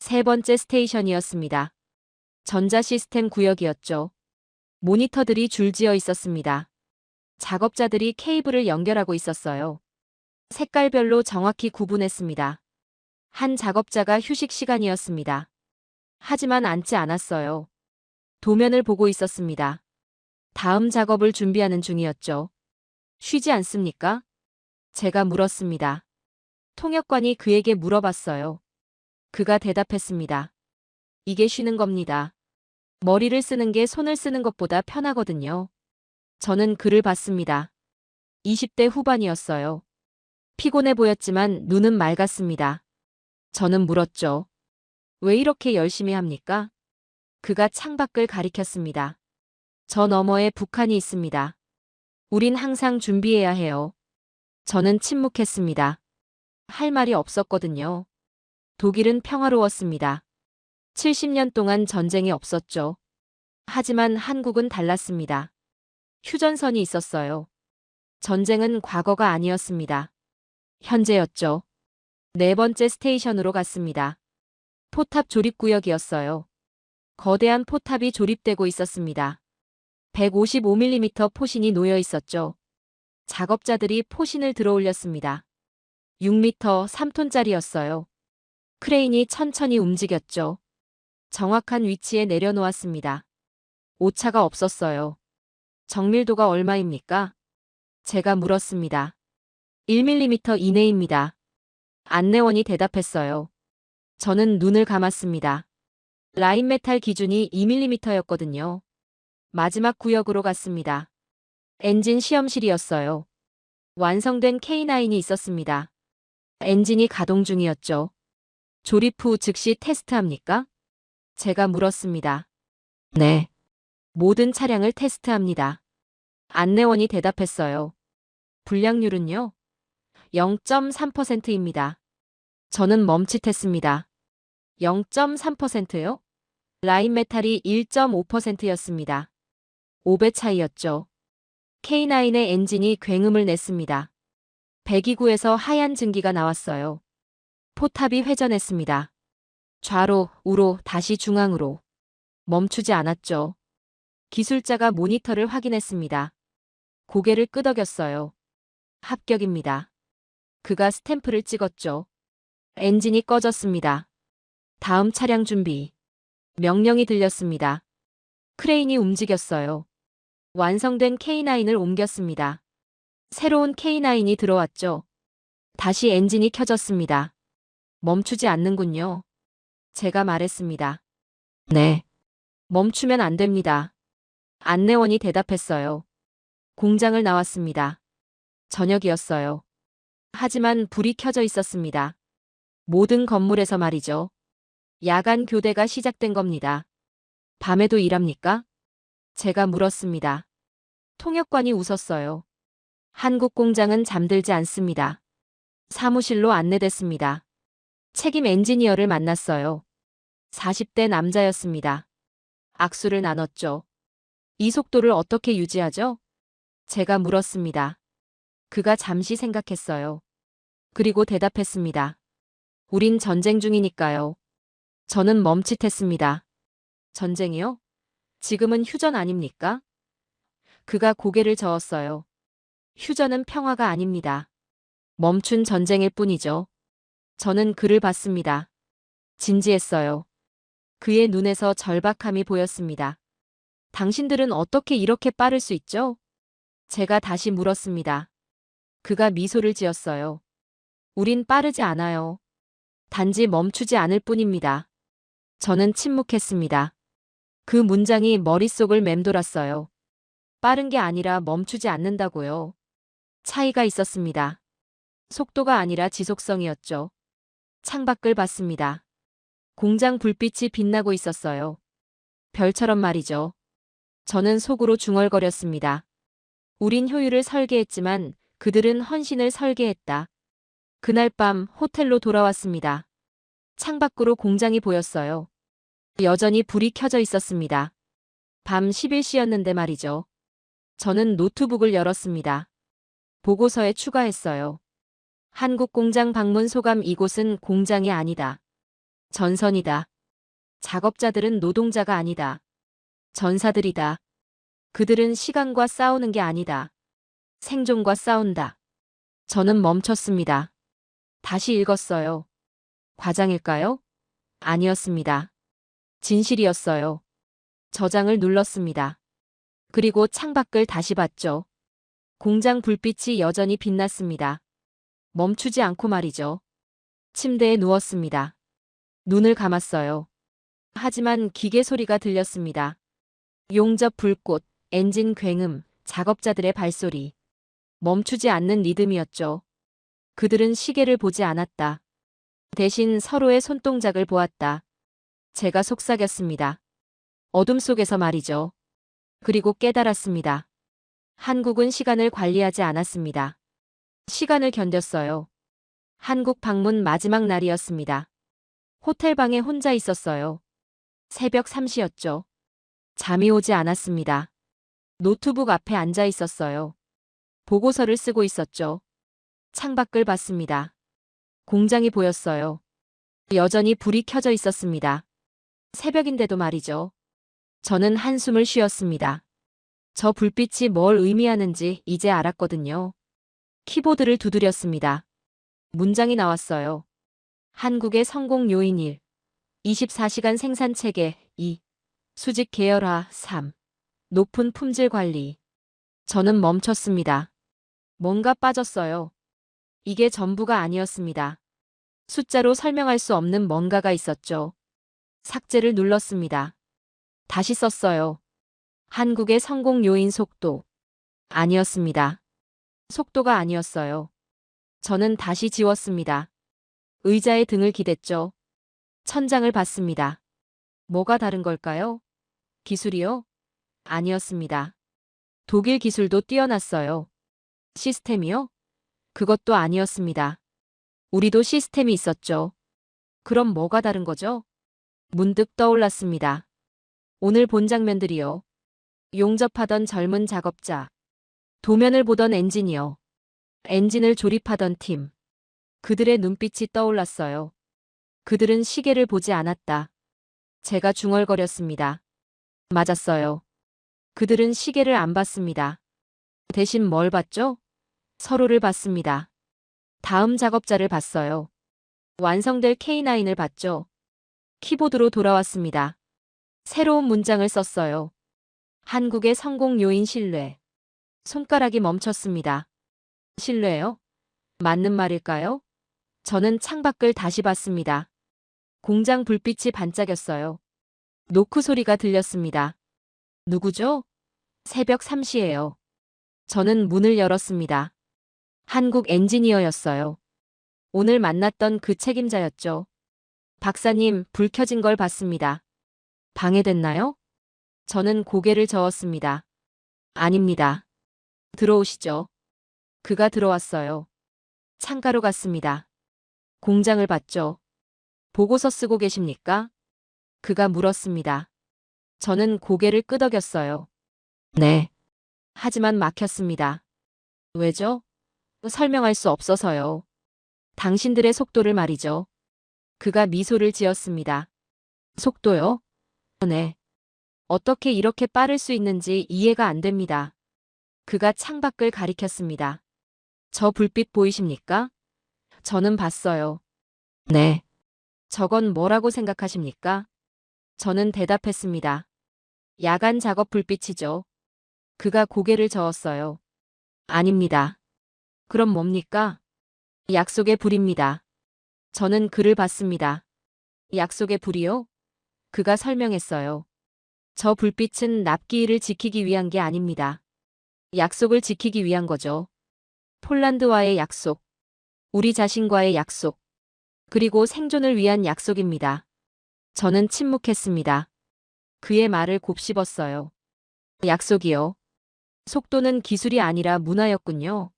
세 번째 스테이션이었습니다. 전자시스템 구역이었죠. 모니터들이 줄지어 있었습니다. 작업자들이 케이블을 연결하고 있었어요. 색깔별로 정확히 구분했습니다. 한 작업자가 휴식 시간이었습니다. 하지만 앉지 않았어요. 도면을 보고 있었습니다. 다음 작업을 준비하는 중이었죠. 쉬지 않습니까? 제가 물었습니다. 통역관이 그에게 물어봤어요. 그가 대답했습니다. 이게 쉬는 겁니다. 머리를 쓰는 게 손을 쓰는 것보다 편하거든요. 저는 그를 봤습니다. 20대 후반이었어요. 피곤해 보였지만 눈은 맑았습니다. 저는 물었죠. 왜 이렇게 열심히 합니까? 그가 창밖을 가리켰습니다. 저 너머에 북한이 있습니다. 우린 항상 준비해야 해요. 저는 침묵했습니다. 할 말이 없었거든요. 독일은 평화로웠습니다. 70년 동안 전쟁이 없었죠. 하지만 한국은 달랐습니다. 휴전선이 있었어요. 전쟁은 과거가 아니었습니다. 현재였죠. 네 번째 스테이션으로 갔습니다. 포탑 조립구역이었어요. 거대한 포탑이 조립되고 있었습니다. 155mm 포신이 놓여 있었죠. 작업자들이 포신을 들어 올렸습니다. 6m 3톤짜리였어요. 크레인이 천천히 움직였죠. 정확한 위치에 내려놓았습니다. 오차가 없었어요. 정밀도가 얼마입니까? 제가 물었습니다. 1mm 이내입니다. 안내원이 대답했어요. 저는 눈을 감았습니다. 라인메탈 기준이 2mm였거든요. 마지막 구역으로 갔습니다. 엔진 시험실이었어요. 완성된 K9이 있었습니다. 엔진이 가동 중이었죠. 조립 후 즉시 테스트합니까? 제가 물었습니다. 네. 모든 차량을 테스트합니다. 안내원이 대답했어요. 불량률은요? 0.3%입니다. 저는 멈칫했습니다. 0.3%요? 라인메탈이 1.5%였습니다. 5배 차이였죠. K9의 엔진이 굉음을 냈습니다. 배기구에서 하얀 증기가 나왔어요. 포탑이 회전했습니다. 좌로, 우로, 다시 중앙으로. 멈추지 않았죠. 기술자가 모니터를 확인했습니다. 고개를 끄덕였어요. 합격입니다. 그가 스탬프를 찍었죠. 엔진이 꺼졌습니다. 다음 차량 준비. 명령이 들렸습니다. 크레인이 움직였어요. 완성된 K9을 옮겼습니다. 새로운 K9이 들어왔죠. 다시 엔진이 켜졌습니다. 멈추지 않는군요. 제가 말했습니다. 네. 멈추면 안 됩니다. 안내원이 대답했어요. 공장을 나왔습니다. 저녁이었어요. 하지만 불이 켜져 있었습니다. 모든 건물에서 말이죠. 야간 교대가 시작된 겁니다. 밤에도 일합니까? 제가 물었습니다. 통역관이 웃었어요. 한국 공장은 잠들지 않습니다. 사무실로 안내됐습니다. 책임 엔지니어를 만났어요. 40대 남자였습니다. 악수를 나눴죠. 이 속도를 어떻게 유지하죠? 제가 물었습니다. 그가 잠시 생각했어요. 그리고 대답했습니다. 우린 전쟁 중이니까요. 저는 멈칫했습니다. 전쟁이요? 지금은 휴전 아닙니까? 그가 고개를 저었어요. 휴전은 평화가 아닙니다. 멈춘 전쟁일 뿐이죠. 저는 그를 봤습니다. 진지했어요. 그의 눈에서 절박함이 보였습니다. 당신들은 어떻게 이렇게 빠를 수 있죠? 제가 다시 물었습니다. 그가 미소를 지었어요. 우린 빠르지 않아요. 단지 멈추지 않을 뿐입니다. 저는 침묵했습니다. 그 문장이 머릿속을 맴돌았어요. 빠른 게 아니라 멈추지 않는다고요. 차이가 있었습니다. 속도가 아니라 지속성이었죠. 창밖을 봤습니다. 공장 불빛이 빛나고 있었어요. 별처럼 말이죠. 저는 속으로 중얼거렸습니다. 우린 효율을 설계했지만 그들은 헌신을 설계했다. 그날 밤 호텔로 돌아왔습니다. 창밖으로 공장이 보였어요. 여전히 불이 켜져 있었습니다. 밤 11시였는데 말이죠. 저는 노트북을 열었습니다. 보고서에 추가했어요. 한국 공장 방문 소감. 이곳은 공장이 아니다. 전선이다. 작업자들은 노동자가 아니다. 전사들이다. 그들은 시간과 싸우는 게 아니다. 생존과 싸운다. 저는 멈췄습니다. 다시 읽었어요. 과장일까요? 아니었습니다. 진실이었어요. 저장을 눌렀습니다. 그리고 창밖을 다시 봤죠. 공장 불빛이 여전히 빛났습니다. 멈추지 않고 말이죠. 침대에 누웠습니다. 눈을 감았어요. 하지만 기계 소리가 들렸습니다. 용접 불꽃, 엔진 굉음, 작업자들의 발소리. 멈추지 않는 리듬이었죠. 그들은 시계를 보지 않았다. 대신 서로의 손동작을 보았다. 제가 속삭였습니다. 어둠 속에서 말이죠. 그리고 깨달았습니다. 한국은 시간을 관리하지 않았습니다. 시간을 견뎠어요. 한국 방문 마지막 날이었습니다. 호텔 방에 혼자 있었어요. 새벽 3시였죠. 잠이 오지 않았습니다. 노트북 앞에 앉아 있었어요. 보고서를 쓰고 있었죠. 창밖을 봤습니다. 공장이 보였어요. 여전히 불이 켜져 있었습니다. 새벽인데도 말이죠. 저는 한숨을 쉬었습니다. 저 불빛이 뭘 의미하는지 이제 알았거든요. 키보드를 두드렸습니다. 문장이 나왔어요. 한국의 성공 요인 1. 24시간 생산 체계 2. 수직 계열화 3. 높은 품질 관리. 저는 멈췄습니다. 뭔가 빠졌어요. 이게 전부가 아니었습니다. 숫자로 설명할 수 없는 뭔가가 있었죠. 삭제를 눌렀습니다. 다시 썼어요. 한국의 성공 요인 속도. 아니었습니다. 속도가 아니었어요. 저는 다시 지웠습니다. 의자에 등을 기댔죠. 천장을 봤습니다. 뭐가 다른 걸까요? 기술이요? 아니었습니다. 독일 기술도 뛰어났어요. 시스템이요? 그것도 아니었습니다. 우리도 시스템이 있었죠. 그럼 뭐가 다른 거죠? 문득 떠올랐습니다. 오늘 본 장면들이요. 용접하던 젊은 작업자. 도면을 보던 엔지니어. 엔진을 조립하던 팀. 그들의 눈빛이 떠올랐어요. 그들은 시계를 보지 않았다. 제가 중얼거렸습니다. 맞았어요. 그들은 시계를 안 봤습니다. 대신 뭘 봤죠? 서로를 봤습니다. 다음 작업자를 봤어요. 완성될 K9을 봤죠. 키보드로 돌아왔습니다. 새로운 문장을 썼어요. 한국의 성공 요인 신뢰. 손가락이 멈췄습니다. 신뢰요? 맞는 말일까요? 저는 창밖을 다시 봤습니다. 공장 불빛이 반짝였어요. 노크 소리가 들렸습니다. 누구죠? 새벽 3시예요. 저는 문을 열었습니다. 한국 엔지니어였어요. 오늘 만났던 그 책임자였죠. 박사님, 불 켜진 걸 봤습니다. 방해됐나요? 저는 고개를 저었습니다. 아닙니다. 들어오시죠. 그가 들어왔어요. 창가로 갔습니다. 공장을 봤죠. 보고서 쓰고 계십니까? 그가 물었습니다. 저는 고개를 끄덕였어요. 네. 하지만 막혔습니다. 왜죠? 설명할 수 없어서요. 당신들의 속도를 말이죠. 그가 미소를 지었습니다. 속도요? 네. 어떻게 이렇게 빠를 수 있는지 이해가 안 됩니다. 그가 창밖을 가리켰습니다. 저 불빛 보이십니까? 저는 봤어요. 네. 저건 뭐라고 생각하십니까? 저는 대답했습니다. 야간 작업 불빛이죠. 그가 고개를 저었어요. 아닙니다. 그럼 뭡니까? 약속의 불입니다. 저는 그를 봤습니다. 약속의 불이요? 그가 설명했어요. 저 불빛은 납기일을 지키기 위한 게 아닙니다. 약속을 지키기 위한 거죠. 폴란드와의 약속, 우리 자신과의 약속, 그리고 생존을 위한 약속입니다. 저는 침묵했습니다. 그의 말을 곱씹었어요. 약속이요. 속도는 기술이 아니라 문화였군요.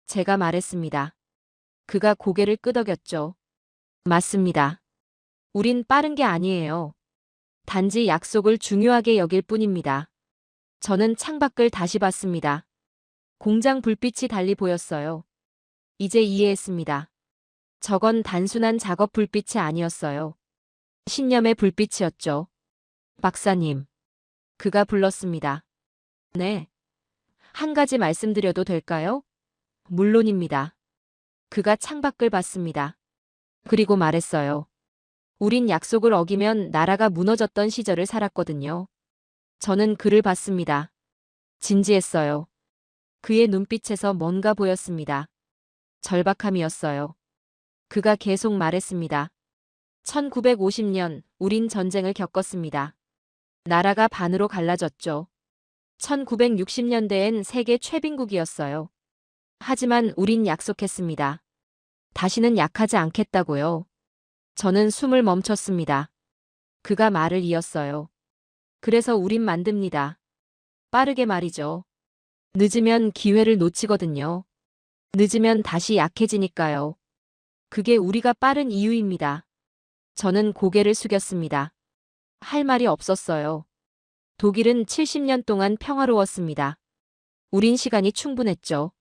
제가 말했습니다. 그가 고개를 끄덕였죠. 맞습니다. 우린 빠른 게 아니에요. 단지 약속을 중요하게 여길 뿐입니다. 저는 창밖을 다시 봤습니다. 공장 불빛이 달리 보였어요. 이제 이해했습니다. 저건 단순한 작업 불빛이 아니었어요. 신념의 불빛이었죠. 박사님. 그가 불렀습니다. 네. 한 가지 말씀드려도 될까요? 물론입니다. 그가 창밖을 봤습니다. 그리고 말했어요. 우린 약속을 어기면 나라가 무너졌던 시절을 살았거든요. 저는 그를 봤습니다. 진지했어요. 그의 눈빛에서 뭔가 보였습니다. 절박함이었어요. 그가 계속 말했습니다. 1950년 우린 전쟁을 겪었습니다. 나라가 반으로 갈라졌죠. 1960년대엔 세계 최빈국이었어요. 하지만 우린 약속했습니다. 다시는 약하지 않겠다고요. 저는 숨을 멈췄습니다. 그가 말을 이었어요. 그래서 우린 만듭니다. 빠르게 말이죠. 늦으면 기회를 놓치거든요. 늦으면 다시 약해지니까요. 그게 우리가 빠른 이유입니다. 저는 고개를 숙였습니다. 할 말이 없었어요. 독일은 70년 동안 평화로웠습니다. 우린 시간이 충분했죠.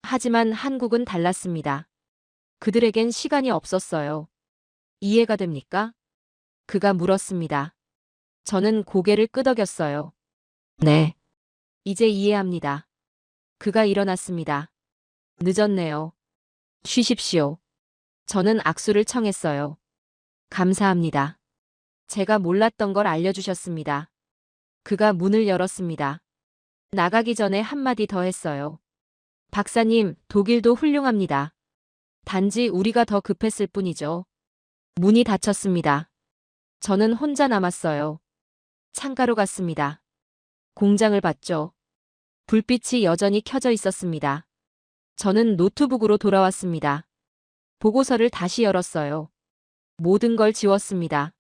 하지만 한국은 달랐습니다. 그들에겐 시간이 없었어요. 이해가 됩니까? 그가 물었습니다. 저는 고개를 끄덕였어요. 네. 이제 이해합니다. 그가 일어났습니다. 늦었네요. 쉬십시오. 저는 악수를 청했어요. 감사합니다. 제가 몰랐던 걸 알려주셨습니다. 그가 문을 열었습니다. 나가기 전에 한마디 더 했어요. 박사님, 독일도 훌륭합니다. 단지 우리가 더 급했을 뿐이죠. 문이 닫혔습니다. 저는 혼자 남았어요. 창가로 갔습니다. 공장을 봤죠. 불빛이 여전히 켜져 있었습니다. 저는 노트북으로 돌아왔습니다. 보고서를 다시 열었어요. 모든 걸 지웠습니다.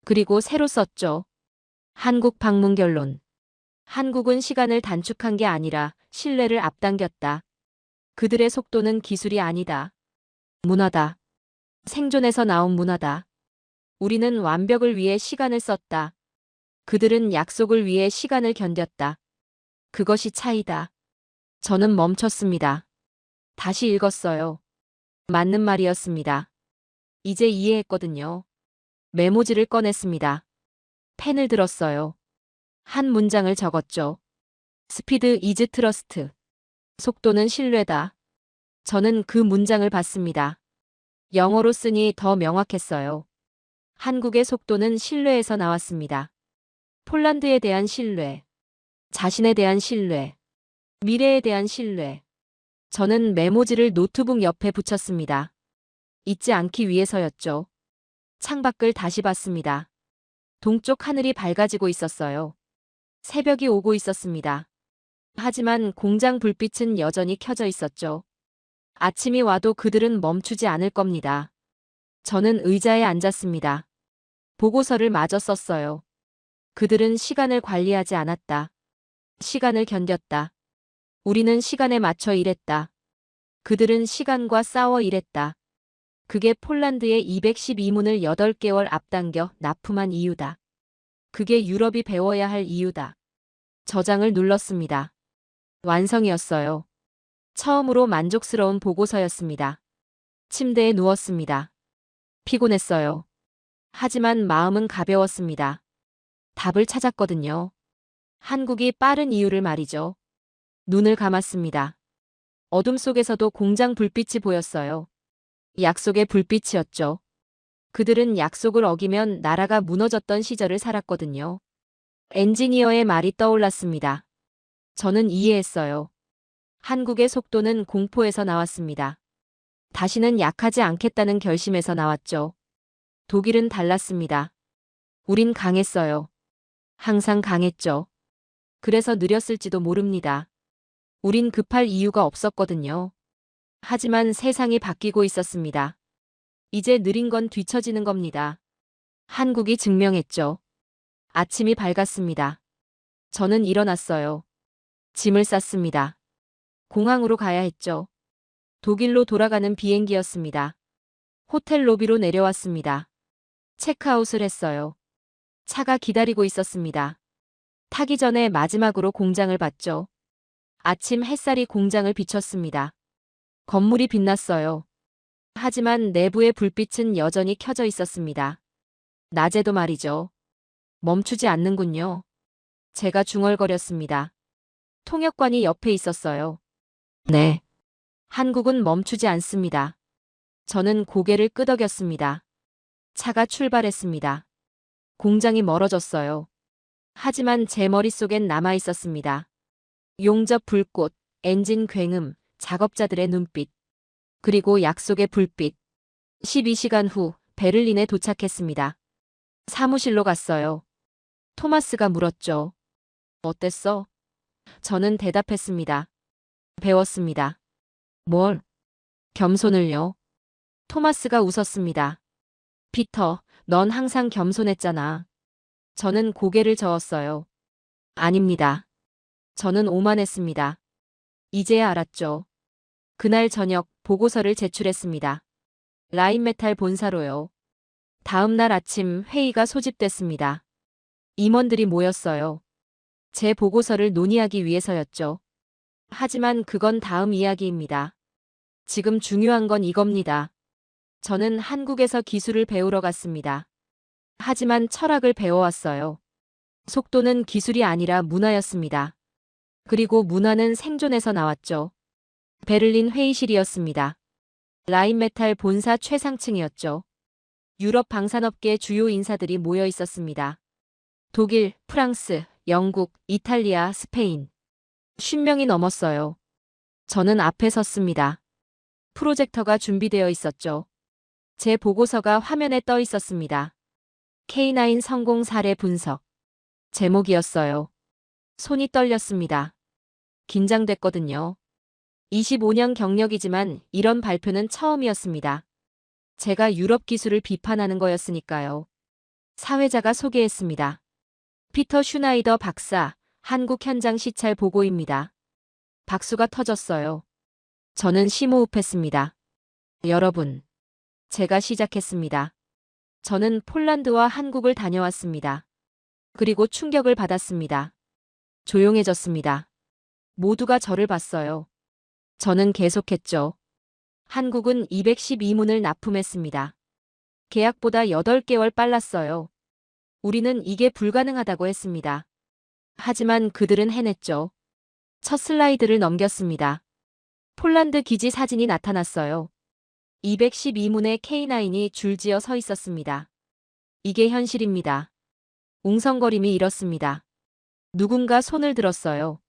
그리고 새로 썼죠. 한국 방문 결론. 한국은 시간을 단축한 게 아니라 신뢰를 앞당겼다. 그들의 속도는 기술이 아니다. 문화다. 생존에서 나온 문화다. 우리는 완벽을 위해 시간을 썼다. 그들은 약속을 위해 시간을 견뎠다. 그것이 차이다. 저는 멈췄습니다. 다시 읽었어요. 맞는 말이었습니다. 이제 이해했거든요. 메모지를 꺼냈습니다. 펜을 들었어요. 한 문장을 적었죠. 스피드 이즈 트러스트. 속도는 신뢰다. 저는 그 문장을 봤습니다. 영어로 쓰니 더 명확했어요. 한국의 속도는 신뢰에서 나왔습니다. 폴란드에 대한 신뢰, 자신에 대한 신뢰, 미래에 대한 신뢰. 저는 메모지를 노트북 옆에 붙였습니다. 잊지 않기 위해서였죠. 창밖을 다시 봤습니다. 동쪽 하늘이 밝아지고 있었어요. 새벽이 오고 있었습니다. 하지만 공장 불빛은 여전히 켜져 있었죠. 아침이 와도 그들은 멈추지 않을 겁니다. 저는 의자에 앉았습니다. 보고서를 마저 썼어요. 그들은 시간을 관리하지 않았다. 시간을 견뎠다. 우리는 시간에 맞춰 일했다. 그들은 시간과 싸워 일했다. 그게 폴란드의 212문을 8개월 앞당겨 납품한 이유다. 그게 유럽이 배워야 할 이유다. 저장을 눌렀습니다. 완성이었어요. 처음으로 만족스러운 보고서였습니다. 침대에 누웠습니다. 피곤했어요. 하지만 마음은 가벼웠습니다. 답을 찾았거든요. 한국이 빠른 이유를 말이죠. 눈을 감았습니다. 어둠 속에서도 공장 불빛이 보였어요. 약속의 불빛이었죠. 그들은 약속을 어기면 나라가 무너졌던 시절을 살았거든요. 엔지니어의 말이 떠올랐습니다. 저는 이해했어요. 한국의 속도는 공포에서 나왔습니다. 다시는 약하지 않겠다는 결심에서 나왔죠. 독일은 달랐습니다. 우린 강했어요. 항상 강했죠. 그래서 느렸을지도 모릅니다. 우린 급할 이유가 없었거든요. 하지만 세상이 바뀌고 있었습니다. 이제 느린 건 뒤처지는 겁니다. 한국이 증명했죠. 아침이 밝았습니다. 저는 일어났어요. 짐을 쌌습니다. 공항으로 가야 했죠. 독일로 돌아가는 비행기였습니다. 호텔 로비로 내려왔습니다. 체크아웃을 했어요. 차가 기다리고 있었습니다. 타기 전에 마지막으로 공장을 봤죠. 아침 햇살이 공장을 비췄습니다. 건물이 빛났어요. 하지만 내부의 불빛은 여전히 켜져 있었습니다. 낮에도 말이죠. 멈추지 않는군요. 제가 중얼거렸습니다. 통역관이 옆에 있었어요. 네. 한국은 멈추지 않습니다. 저는 고개를 끄덕였습니다. 차가 출발했습니다. 공장이 멀어졌어요. 하지만 제 머릿속엔 남아 있었습니다. 용접 불꽃, 엔진 굉음, 작업자들의 눈빛, 그리고 약속의 불빛. 12시간 후 베를린에 도착했습니다. 사무실로 갔어요. 토마스가 물었죠. 어땠어? 저는 대답했습니다. 배웠습니다. 뭘? 겸손을요. 토마스가 웃었습니다. 피터, 넌 항상 겸손했잖아. 저는 고개를 저었어요. 아닙니다. 저는 오만했습니다. 이제야 알았죠. 그날 저녁 보고서를 제출했습니다. 라인메탈 본사로요. 다음 날 아침 회의가 소집됐습니다. 임원들이 모였어요. 제 보고서를 논의하기 위해서였죠. 하지만 그건 다음 이야기입니다. 지금 중요한 건 이겁니다. 저는 한국에서 기술을 배우러 갔습니다. 하지만 철학을 배워왔어요. 속도는 기술이 아니라 문화였습니다. 그리고 문화는 생존에서 나왔죠. 베를린 회의실이었습니다. 라인메탈 본사 최상층이었죠. 유럽 방산업계 주요 인사들이 모여 있었습니다. 독일, 프랑스, 영국, 이탈리아, 스페인. 50명이 넘었어요. 저는 앞에 섰습니다. 프로젝터가 준비되어 있었죠. 제 보고서가 화면에 떠 있었습니다. K9 성공 사례 분석. 제목이었어요. 손이 떨렸습니다. 긴장됐거든요. 25년 경력이지만 이런 발표는 처음이었습니다. 제가 유럽 기술을 비판하는 거였으니까요. 사회자가 소개했습니다. 피터 슈나이더 박사, 한국 현장 시찰 보고입니다. 박수가 터졌어요. 저는 심호흡했습니다. 여러분, 제가 시작했습니다. 저는 폴란드와 한국을 다녀왔습니다. 그리고 충격을 받았습니다. 조용해졌습니다. 모두가 저를 봤어요. 저는 계속했죠. 한국은 212문을 납품했습니다. 계약보다 8개월 빨랐어요. 우리는 이게 불가능하다고 했습니다. 하지만 그들은 해냈죠. 첫 슬라이드를 넘겼습니다. 폴란드 기지 사진이 나타났어요. 212문의 K9이 줄지어 서 있었습니다. 이게 현실입니다. 웅성거림이 일었습니다. 누군가 손을 들었어요.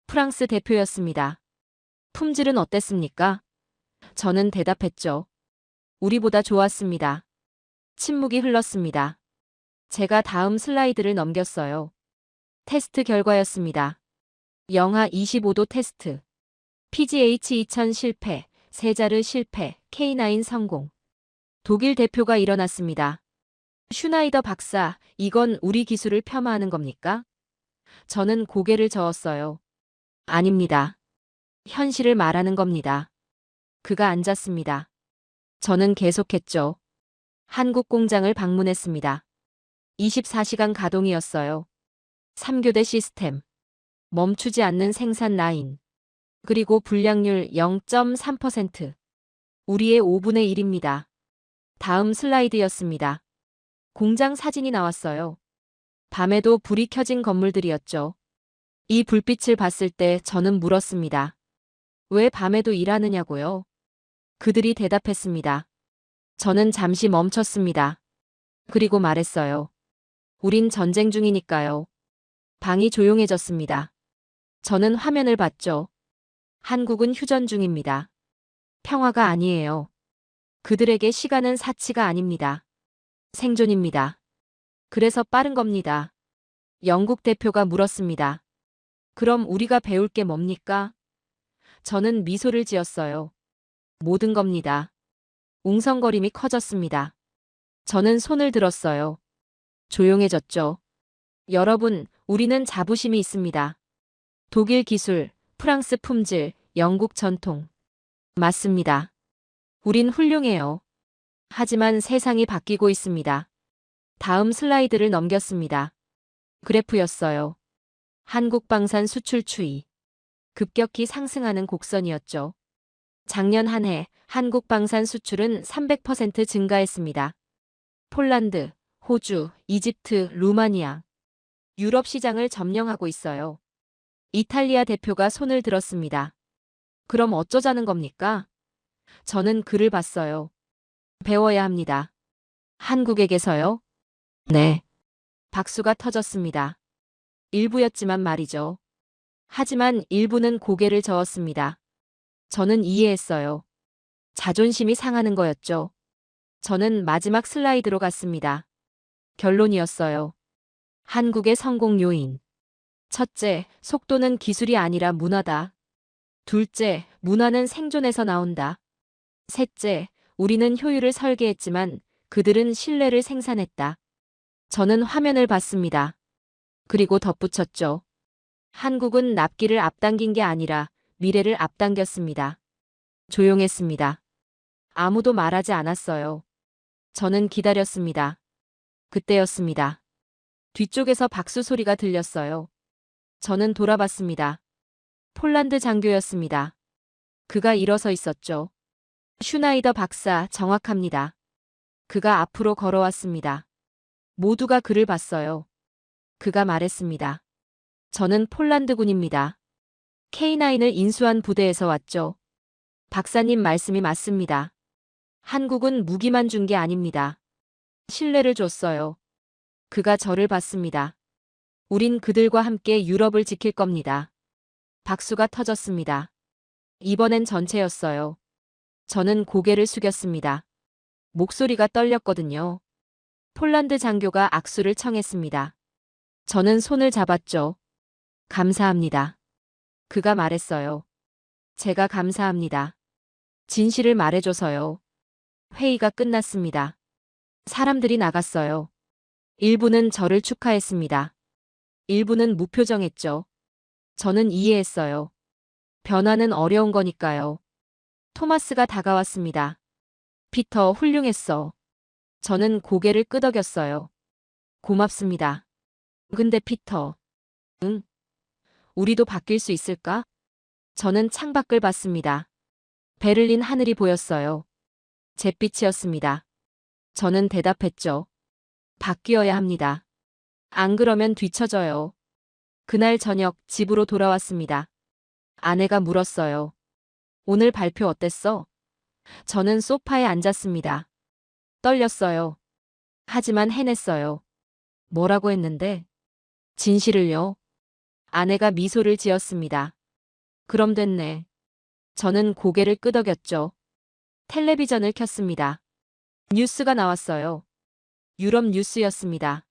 프랑스 대표였습니다. 품질은 어땠습니까? 저는 대답했죠. 우리보다 좋았습니다. 침묵이 흘렀습니다. 제가 다음 슬라이드를 넘겼어요. 테스트 결과였습니다. 영하 25도 테스트. PGH 2000 실패, 세자르 실패, K9 성공. 독일 대표가 일어났습니다. 슈나이더 박사, 이건 우리 기술을 폄하하는 겁니까? 저는 고개를 저었어요. 아닙니다. 현실을 말하는 겁니다. 그가 앉았습니다. 저는 계속했죠. 한국 공장을 방문했습니다. 24시간 가동이었어요. 3교대 시스템. 멈추지 않는 생산 라인. 그리고 불량률 0.3%. 우리의 5분의 1입니다. 다음 슬라이드였습니다. 공장 사진이 나왔어요. 밤에도 불이 켜진 건물들이었죠. 이 불빛을 봤을 때 저는 물었습니다. 왜 밤에도 일하느냐고요? 그들이 대답했습니다. 저는 잠시 멈췄습니다. 그리고 말했어요. 우린 전쟁 중이니까요. 방이 조용해졌습니다. 저는 화면을 봤죠. 한국은 휴전 중입니다. 평화가 아니에요. 그들에게 시간은 사치가 아닙니다. 생존입니다. 그래서 빠른 겁니다. 영국 대표가 물었습니다. 그럼 우리가 배울 게 뭡니까? 저는 미소를 지었어요. 모든 겁니다. 웅성거림이 커졌습니다. 저는 손을 들었어요. 조용해졌죠. 여러분, 우리는 자부심이 있습니다. 독일 기술, 프랑스 품질, 영국 전통. 맞습니다. 우린 훌륭해요. 하지만 세상이 바뀌고 있습니다. 다음 슬라이드를 넘겼습니다. 그래프였어요. 한국 방산 수출 추이. 급격히 상승하는 곡선이었죠. 작년 한 해 한국 방산 수출은 300% 증가했습니다. 폴란드, 호주, 이집트, 루마니아. 유럽 시장을 점령하고 있어요. 이탈리아 대표가 손을 들었습니다. 그럼 어쩌자는 겁니까? 저는 글을 봤어요. 배워야 합니다. 한국에게서요? 네. 박수가 터졌습니다. 일부였지만 말이죠. 하지만 일부는 고개를 저었습니다. 저는 이해했어요. 자존심이 상하는 거였죠. 저는 마지막 슬라이드로 갔습니다. 결론이었어요. 한국의 성공 요인. 첫째, 속도는 기술이 아니라 문화다. 둘째, 문화는 생존에서 나온다. 셋째, 우리는 효율을 설계했지만 그들은 신뢰를 생산했다. 저는 화면을 봤습니다. 그리고 덧붙였죠. 한국은 납기를 앞당긴 게 아니라 미래를 앞당겼습니다. 조용했습니다. 아무도 말하지 않았어요. 저는 기다렸습니다. 그때였습니다. 뒤쪽에서 박수 소리가 들렸어요. 저는 돌아봤습니다. 폴란드 장교였습니다. 그가 일어서 있었죠. 슈나이더 박사, 정확합니다. 그가 앞으로 걸어왔습니다. 모두가 그를 봤어요. 그가 말했습니다. 저는 폴란드군입니다. K9을 인수한 부대에서 왔죠. 박사님 말씀이 맞습니다. 한국은 무기만 준 게 아닙니다. 신뢰를 줬어요. 그가 저를 봤습니다. 우린 그들과 함께 유럽을 지킬 겁니다. 박수가 터졌습니다. 이번엔 전체였어요. 저는 고개를 숙였습니다. 목소리가 떨렸거든요. 폴란드 장교가 악수를 청했습니다. 저는 손을 잡았죠. 감사합니다. 그가 말했어요. 제가 감사합니다. 진실을 말해줘서요. 회의가 끝났습니다. 사람들이 나갔어요. 일부는 저를 축하했습니다. 일부는 무표정했죠. 저는 이해했어요. 변화는 어려운 거니까요. 토마스가 다가왔습니다. 피터, 훌륭했어. 저는 고개를 끄덕였어요. 고맙습니다. 근데 피터. 응? 우리도 바뀔 수 있을까? 저는 창밖을 봤습니다. 베를린 하늘이 보였어요. 잿빛이었습니다. 저는 대답했죠. 바뀌어야 합니다. 안 그러면 뒤처져요. 그날 저녁 집으로 돌아왔습니다. 아내가 물었어요. 오늘 발표 어땠어? 저는 소파에 앉았습니다. 떨렸어요. 하지만 해냈어요. 뭐라고 했는데? 진실을요? 아내가 미소를 지었습니다. 그럼 됐네. 저는 고개를 끄덕였죠. 텔레비전을 켰습니다. 뉴스가 나왔어요. 유럽 뉴스였습니다.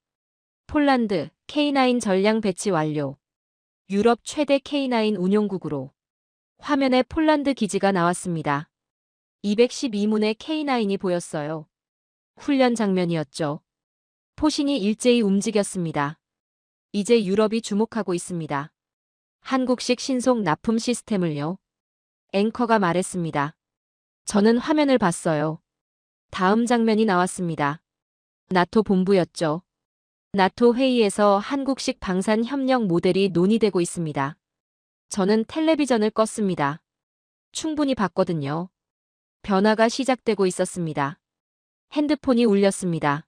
폴란드 K9 전량 배치 완료. 유럽 최대 K9 운용국으로. 화면에 폴란드 기지가 나왔습니다. 212문의 K9이 보였어요. 훈련 장면이었죠. 포신이 일제히 움직였습니다. 이제 유럽이 주목하고 있습니다. 한국식 신속 납품 시스템을요. 앵커가 말했습니다. 저는 화면을 봤어요. 다음 장면이 나왔습니다. 나토 본부였죠. 나토 회의에서 한국식 방산 협력 모델이 논의되고 있습니다. 저는 텔레비전을 껐습니다. 충분히 봤거든요. 변화가 시작되고 있었습니다. 핸드폰이 울렸습니다.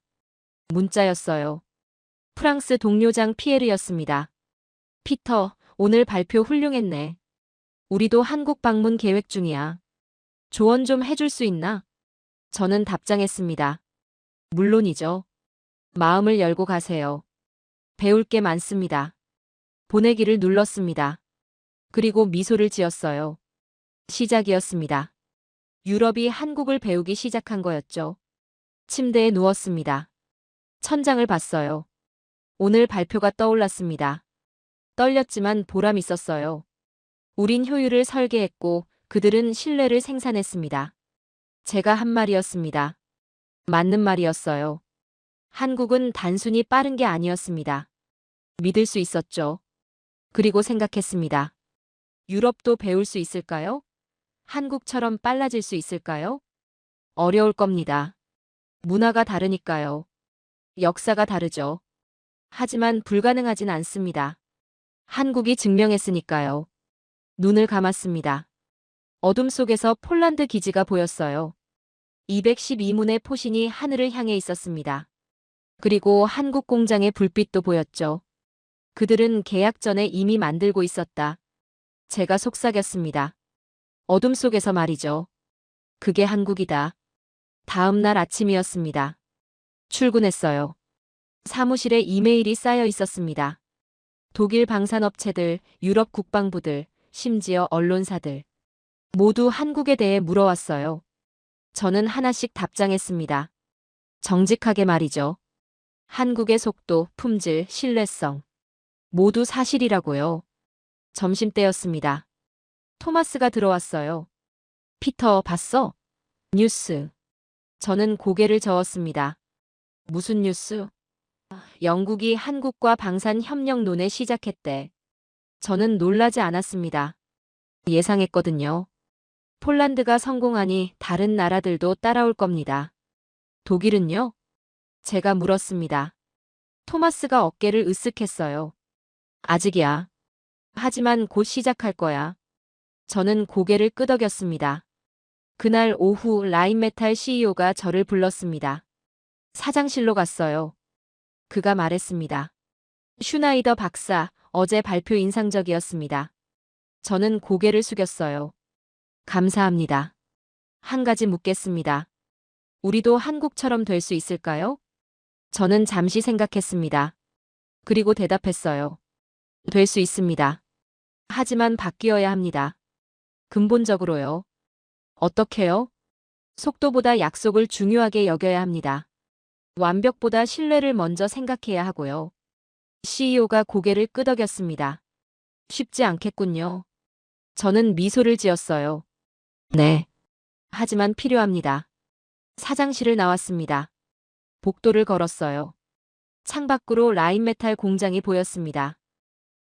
문자였어요. 프랑스 동료장 피에르였습니다. 피터, 오늘 발표 훌륭했네. 우리도 한국 방문 계획 중이야. 조언 좀 해줄 수 있나? 저는 답장했습니다. 물론이죠. 마음을 열고 가세요. 배울 게 많습니다. 보내기를 눌렀습니다. 그리고 미소를 지었어요. 시작이었습니다. 유럽이 한국을 배우기 시작한 거였죠. 침대에 누웠습니다. 천장을 봤어요. 오늘 발표가 떠올랐습니다. 떨렸지만 보람 있었어요. 우린 효율을 설계했고 그들은 신뢰를 생산했습니다. 제가 한 말이었습니다. 맞는 말이었어요. 한국은 단순히 빠른 게 아니었습니다. 믿을 수 있었죠. 그리고 생각했습니다. 유럽도 배울 수 있을까요? 한국처럼 빨라질 수 있을까요? 어려울 겁니다. 문화가 다르니까요. 역사가 다르죠. 하지만 불가능하진 않습니다. 한국이 증명했으니까요. 눈을 감았습니다. 어둠 속에서 폴란드 기지가 보였어요. 212문의 포신이 하늘을 향해 있었습니다. 그리고 한국 공장의 불빛도 보였죠. 그들은 계약 전에 이미 만들고 있었다. 제가 속삭였습니다. 어둠 속에서 말이죠. 그게 한국이다. 다음 날 아침이었습니다. 출근했어요. 사무실에 이메일이 쌓여 있었습니다. 독일 방산업체들, 유럽 국방부들, 심지어 언론사들. 모두 한국에 대해 물어왔어요. 저는 하나씩 답장했습니다. 정직하게 말이죠. 한국의 속도, 품질, 신뢰성. 모두 사실이라고요. 점심때였습니다. 토마스가 들어왔어요. 피터, 봤어? 뉴스. 저는 고개를 저었습니다. 무슨 뉴스? 영국이 한국과 방산협력론에 시작했대. 저는 놀라지 않았습니다. 예상했거든요. 폴란드가 성공하니 다른 나라들도 따라올 겁니다. 독일은요? 제가 물었습니다. 토마스가 어깨를 으쓱했어요. 아직이야. 하지만 곧 시작할 거야. 저는 고개를 끄덕였습니다. 그날 오후 라인메탈 CEO가 저를 불렀습니다. 사장실로 갔어요. 그가 말했습니다. 슈나이더 박사, 어제 발표 인상적이었습니다. 저는 고개를 숙였어요. 감사합니다. 한 가지 묻겠습니다. 우리도 한국처럼 될 수 있을까요? 저는 잠시 생각했습니다. 그리고 대답했어요. 될 수 있습니다. 하지만 바뀌어야 합니다. 근본적으로요. 어떻게요? 속도보다 약속을 중요하게 여겨야 합니다. 완벽보다 신뢰를 먼저 생각해야 하고요. CEO가 고개를 끄덕였습니다. 쉽지 않겠군요. 저는 미소를 지었어요. 네. 하지만 필요합니다. 사장실을 나왔습니다. 복도를 걸었어요. 창밖으로 라인메탈 공장이 보였습니다.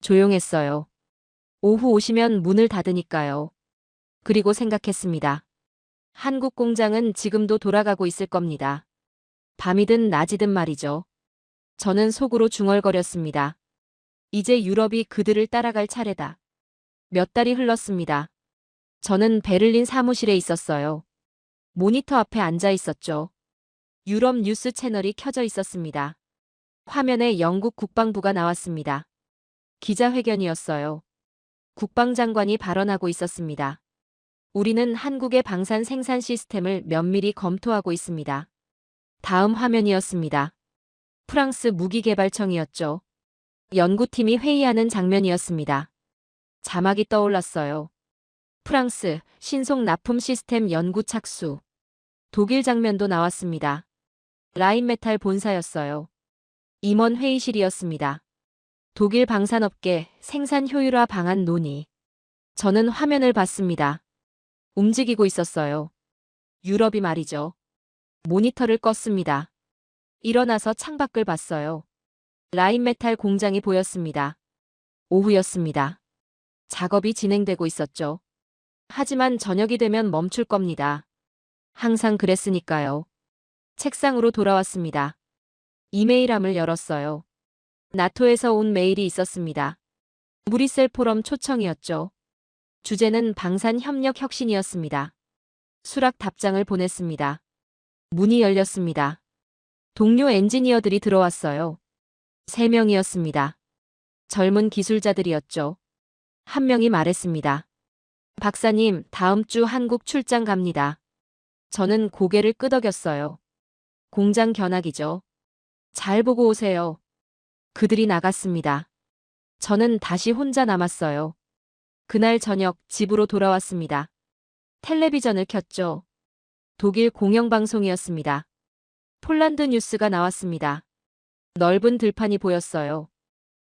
조용했어요. 오후 오시면 문을 닫으니까요. 그리고 생각했습니다. 한국 공장은 지금도 돌아가고 있을 겁니다. 밤이든 낮이든 말이죠. 저는 속으로 중얼거렸습니다. 이제 유럽이 그들을 따라갈 차례다. 몇 달이 흘렀습니다. 저는 베를린 사무실에 있었어요. 모니터 앞에 앉아 있었죠. 유럽 뉴스 채널이 켜져 있었습니다. 화면에 영국 국방부가 나왔습니다. 기자회견이었어요. 국방장관이 발언하고 있었습니다. 우리는 한국의 방산 생산 시스템을 면밀히 검토하고 있습니다. 다음 화면이었습니다. 프랑스 무기개발청이었죠. 연구팀이 회의하는 장면이었습니다. 자막이 떠올랐어요. 프랑스 신속 납품 시스템 연구 착수. 독일 장면도 나왔습니다. 라인메탈 본사였어요. 임원 회의실이었습니다. 독일 방산업계 생산 효율화 방안 논의. 저는 화면을 봤습니다. 움직이고 있었어요. 유럽이 말이죠. 모니터를 껐습니다. 일어나서 창밖을 봤어요. 라인메탈 공장이 보였습니다. 오후였습니다. 작업이 진행되고 있었죠. 하지만 저녁이 되면 멈출 겁니다. 항상 그랬으니까요. 책상으로 돌아왔습니다. 이메일함을 열었어요. 나토에서 온 메일이 있었습니다. 브뤼셀 포럼 초청이었죠. 주제는 방산 협력 혁신이었습니다. 수락 답장을 보냈습니다. 문이 열렸습니다. 동료 엔지니어들이 들어왔어요. 3명이었습니다. 젊은 기술자들이었죠. 한 명이 말했습니다. 박사님, 다음 주 한국 출장 갑니다. 저는 고개를 끄덕였어요. 공장 견학이죠. 잘 보고 오세요. 그들이 나갔습니다. 저는 다시 혼자 남았어요. 그날 저녁 집으로 돌아왔습니다. 텔레비전을 켰죠. 독일 공영방송이었습니다. 폴란드 뉴스가 나왔습니다. 넓은 들판이 보였어요.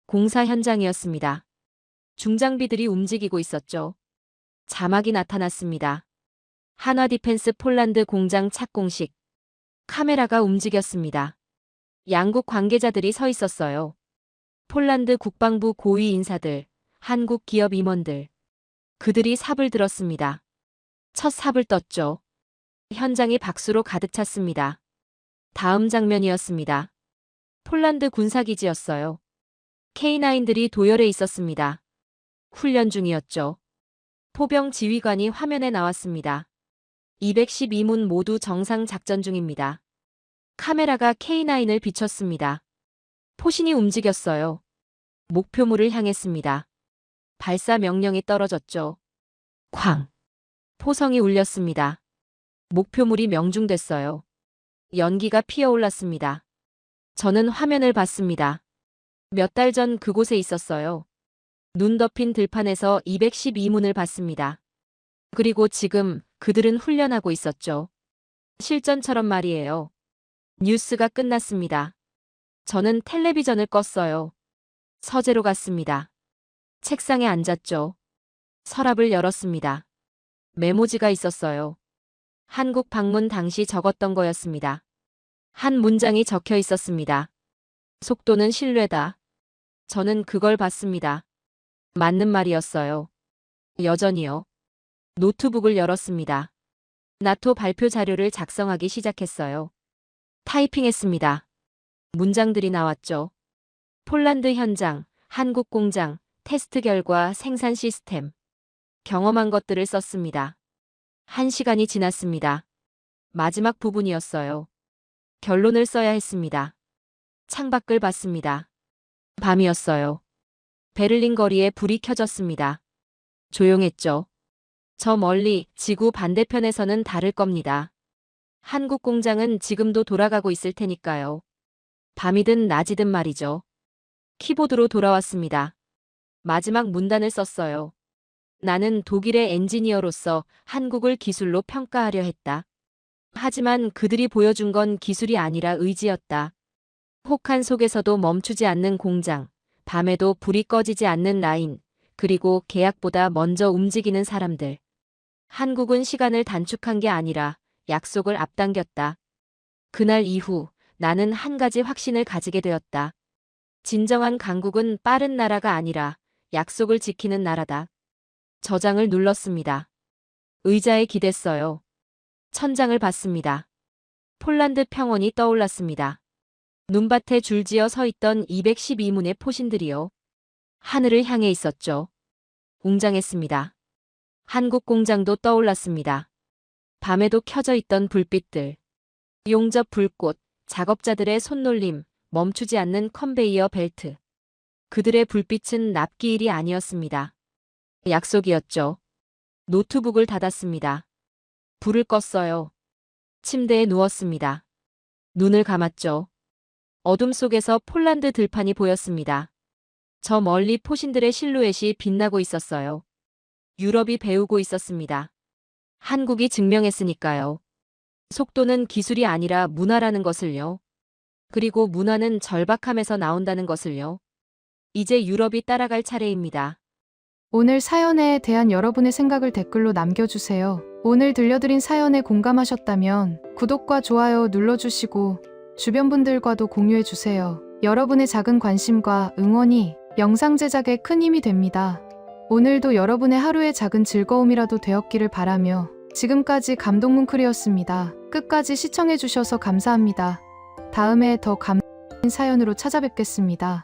공사 현장이었습니다. 중장비들이 움직이고 있었죠. 자막이 나타났습니다. 한화 디펜스 폴란드 공장 착공식. 카메라가 움직였습니다. 양국 관계자들이 서 있었어요. 폴란드 국방부 고위 인사들, 한국 기업 임원들. 그들이 삽을 들었습니다. 첫 삽을 떴죠. 현장이 박수로 가득 찼습니다. 다음 장면이었습니다. 폴란드 군사기지였어요. K9들이 도열해 있었습니다. 훈련 중이었죠. 포병 지휘관이 화면에 나왔습니다. 212문 모두 정상 작전 중입니다. 카메라가 K9을 비췄습니다. 포신이 움직였어요. 목표물을 향했습니다. 발사 명령이 떨어졌죠. 쾅! 포성이 울렸습니다. 목표물이 명중됐어요. 연기가 피어올랐습니다. 저는 화면을 봤습니다. 몇 달 전 그곳에 있었어요. 눈 덮인 들판에서 212문을 봤습니다. 그리고 지금 그들은 훈련하고 있었죠. 실전처럼 말이에요. 뉴스가 끝났습니다. 저는 텔레비전을 껐어요. 서재로 갔습니다. 책상에 앉았죠. 서랍을 열었습니다. 메모지가 있었어요. 한국 방문 당시 적었던 거였습니다. 한 문장이 적혀 있었습니다. 속도는 신뢰다. 저는 그걸 봤습니다. 맞는 말이었어요. 여전히요. 노트북을 열었습니다. 나토 발표 자료를 작성하기 시작했어요. 타이핑했습니다. 문장들이 나왔죠. 폴란드 현장, 한국 공장, 테스트 결과, 생산 시스템. 경험한 것들을 썼습니다. 1시간이 지났습니다. 마지막 부분이었어요. 결론을 써야 했습니다. 창밖을 봤습니다. 밤이었어요. 베를린 거리에 불이 켜졌습니다. 조용했죠. 저 멀리 지구 반대편에서는 다를 겁니다. 한국 공장은 지금도 돌아가고 있을 테니까요. 밤이든 낮이든 말이죠. 키보드로 돌아왔습니다. 마지막 문단을 썼어요. 나는 독일의 엔지니어로서 한국을 기술로 평가하려 했다. 하지만 그들이 보여준 건 기술이 아니라 의지였다. 혹한 속에서도 멈추지 않는 공장, 밤에도 불이 꺼지지 않는 라인, 그리고 계약보다 먼저 움직이는 사람들. 한국은 시간을 단축한 게 아니라 약속을 앞당겼다. 그날 이후 나는 한 가지 확신을 가지게 되었다. 진정한 강국은 빠른 나라가 아니라 약속을 지키는 나라다. 저장을 눌렀습니다. 의자에 기댔어요. 천장을 봤습니다. 폴란드 평원이 떠올랐습니다. 눈밭에 줄지어 서 있던 212문의 포신들이요. 하늘을 향해 있었죠. 웅장했습니다. 한국 공장도 떠올랐습니다. 밤에도 켜져 있던 불빛들. 용접 불꽃, 작업자들의 손놀림, 멈추지 않는 컨베이어 벨트. 그들의 불빛은 납기일이 아니었습니다. 약속이었죠. 노트북을 닫았습니다. 불을 껐어요. 침대에 누웠습니다. 눈을 감았죠. 어둠 속에서 폴란드 들판이 보였습니다. 저 멀리 포신들의 실루엣이 빛나고 있었어요. 유럽이 배우고 있었습니다. 한국이 증명했으니까요. 속도는 기술이 아니라 문화라는 것을요. 그리고 문화는 절박함에서 나온다는 것을요. 이제 유럽이 따라갈 차례입니다. 오늘 사연에 대한 여러분의 생각을 댓글로 남겨주세요. 오늘 들려드린 사연에 공감하셨다면 구독과 좋아요 눌러주시고 주변 분들과도 공유해주세요. 여러분의 작은 관심과 응원이 영상 제작에 큰 힘이 됩니다. 오늘도 여러분의 하루의 작은 즐거움이라도 되었기를 바라며 지금까지 감동뭉클이었습니다. 끝까지 시청해주셔서 감사합니다. 다음에 더 감동적인 사연으로 찾아뵙겠습니다.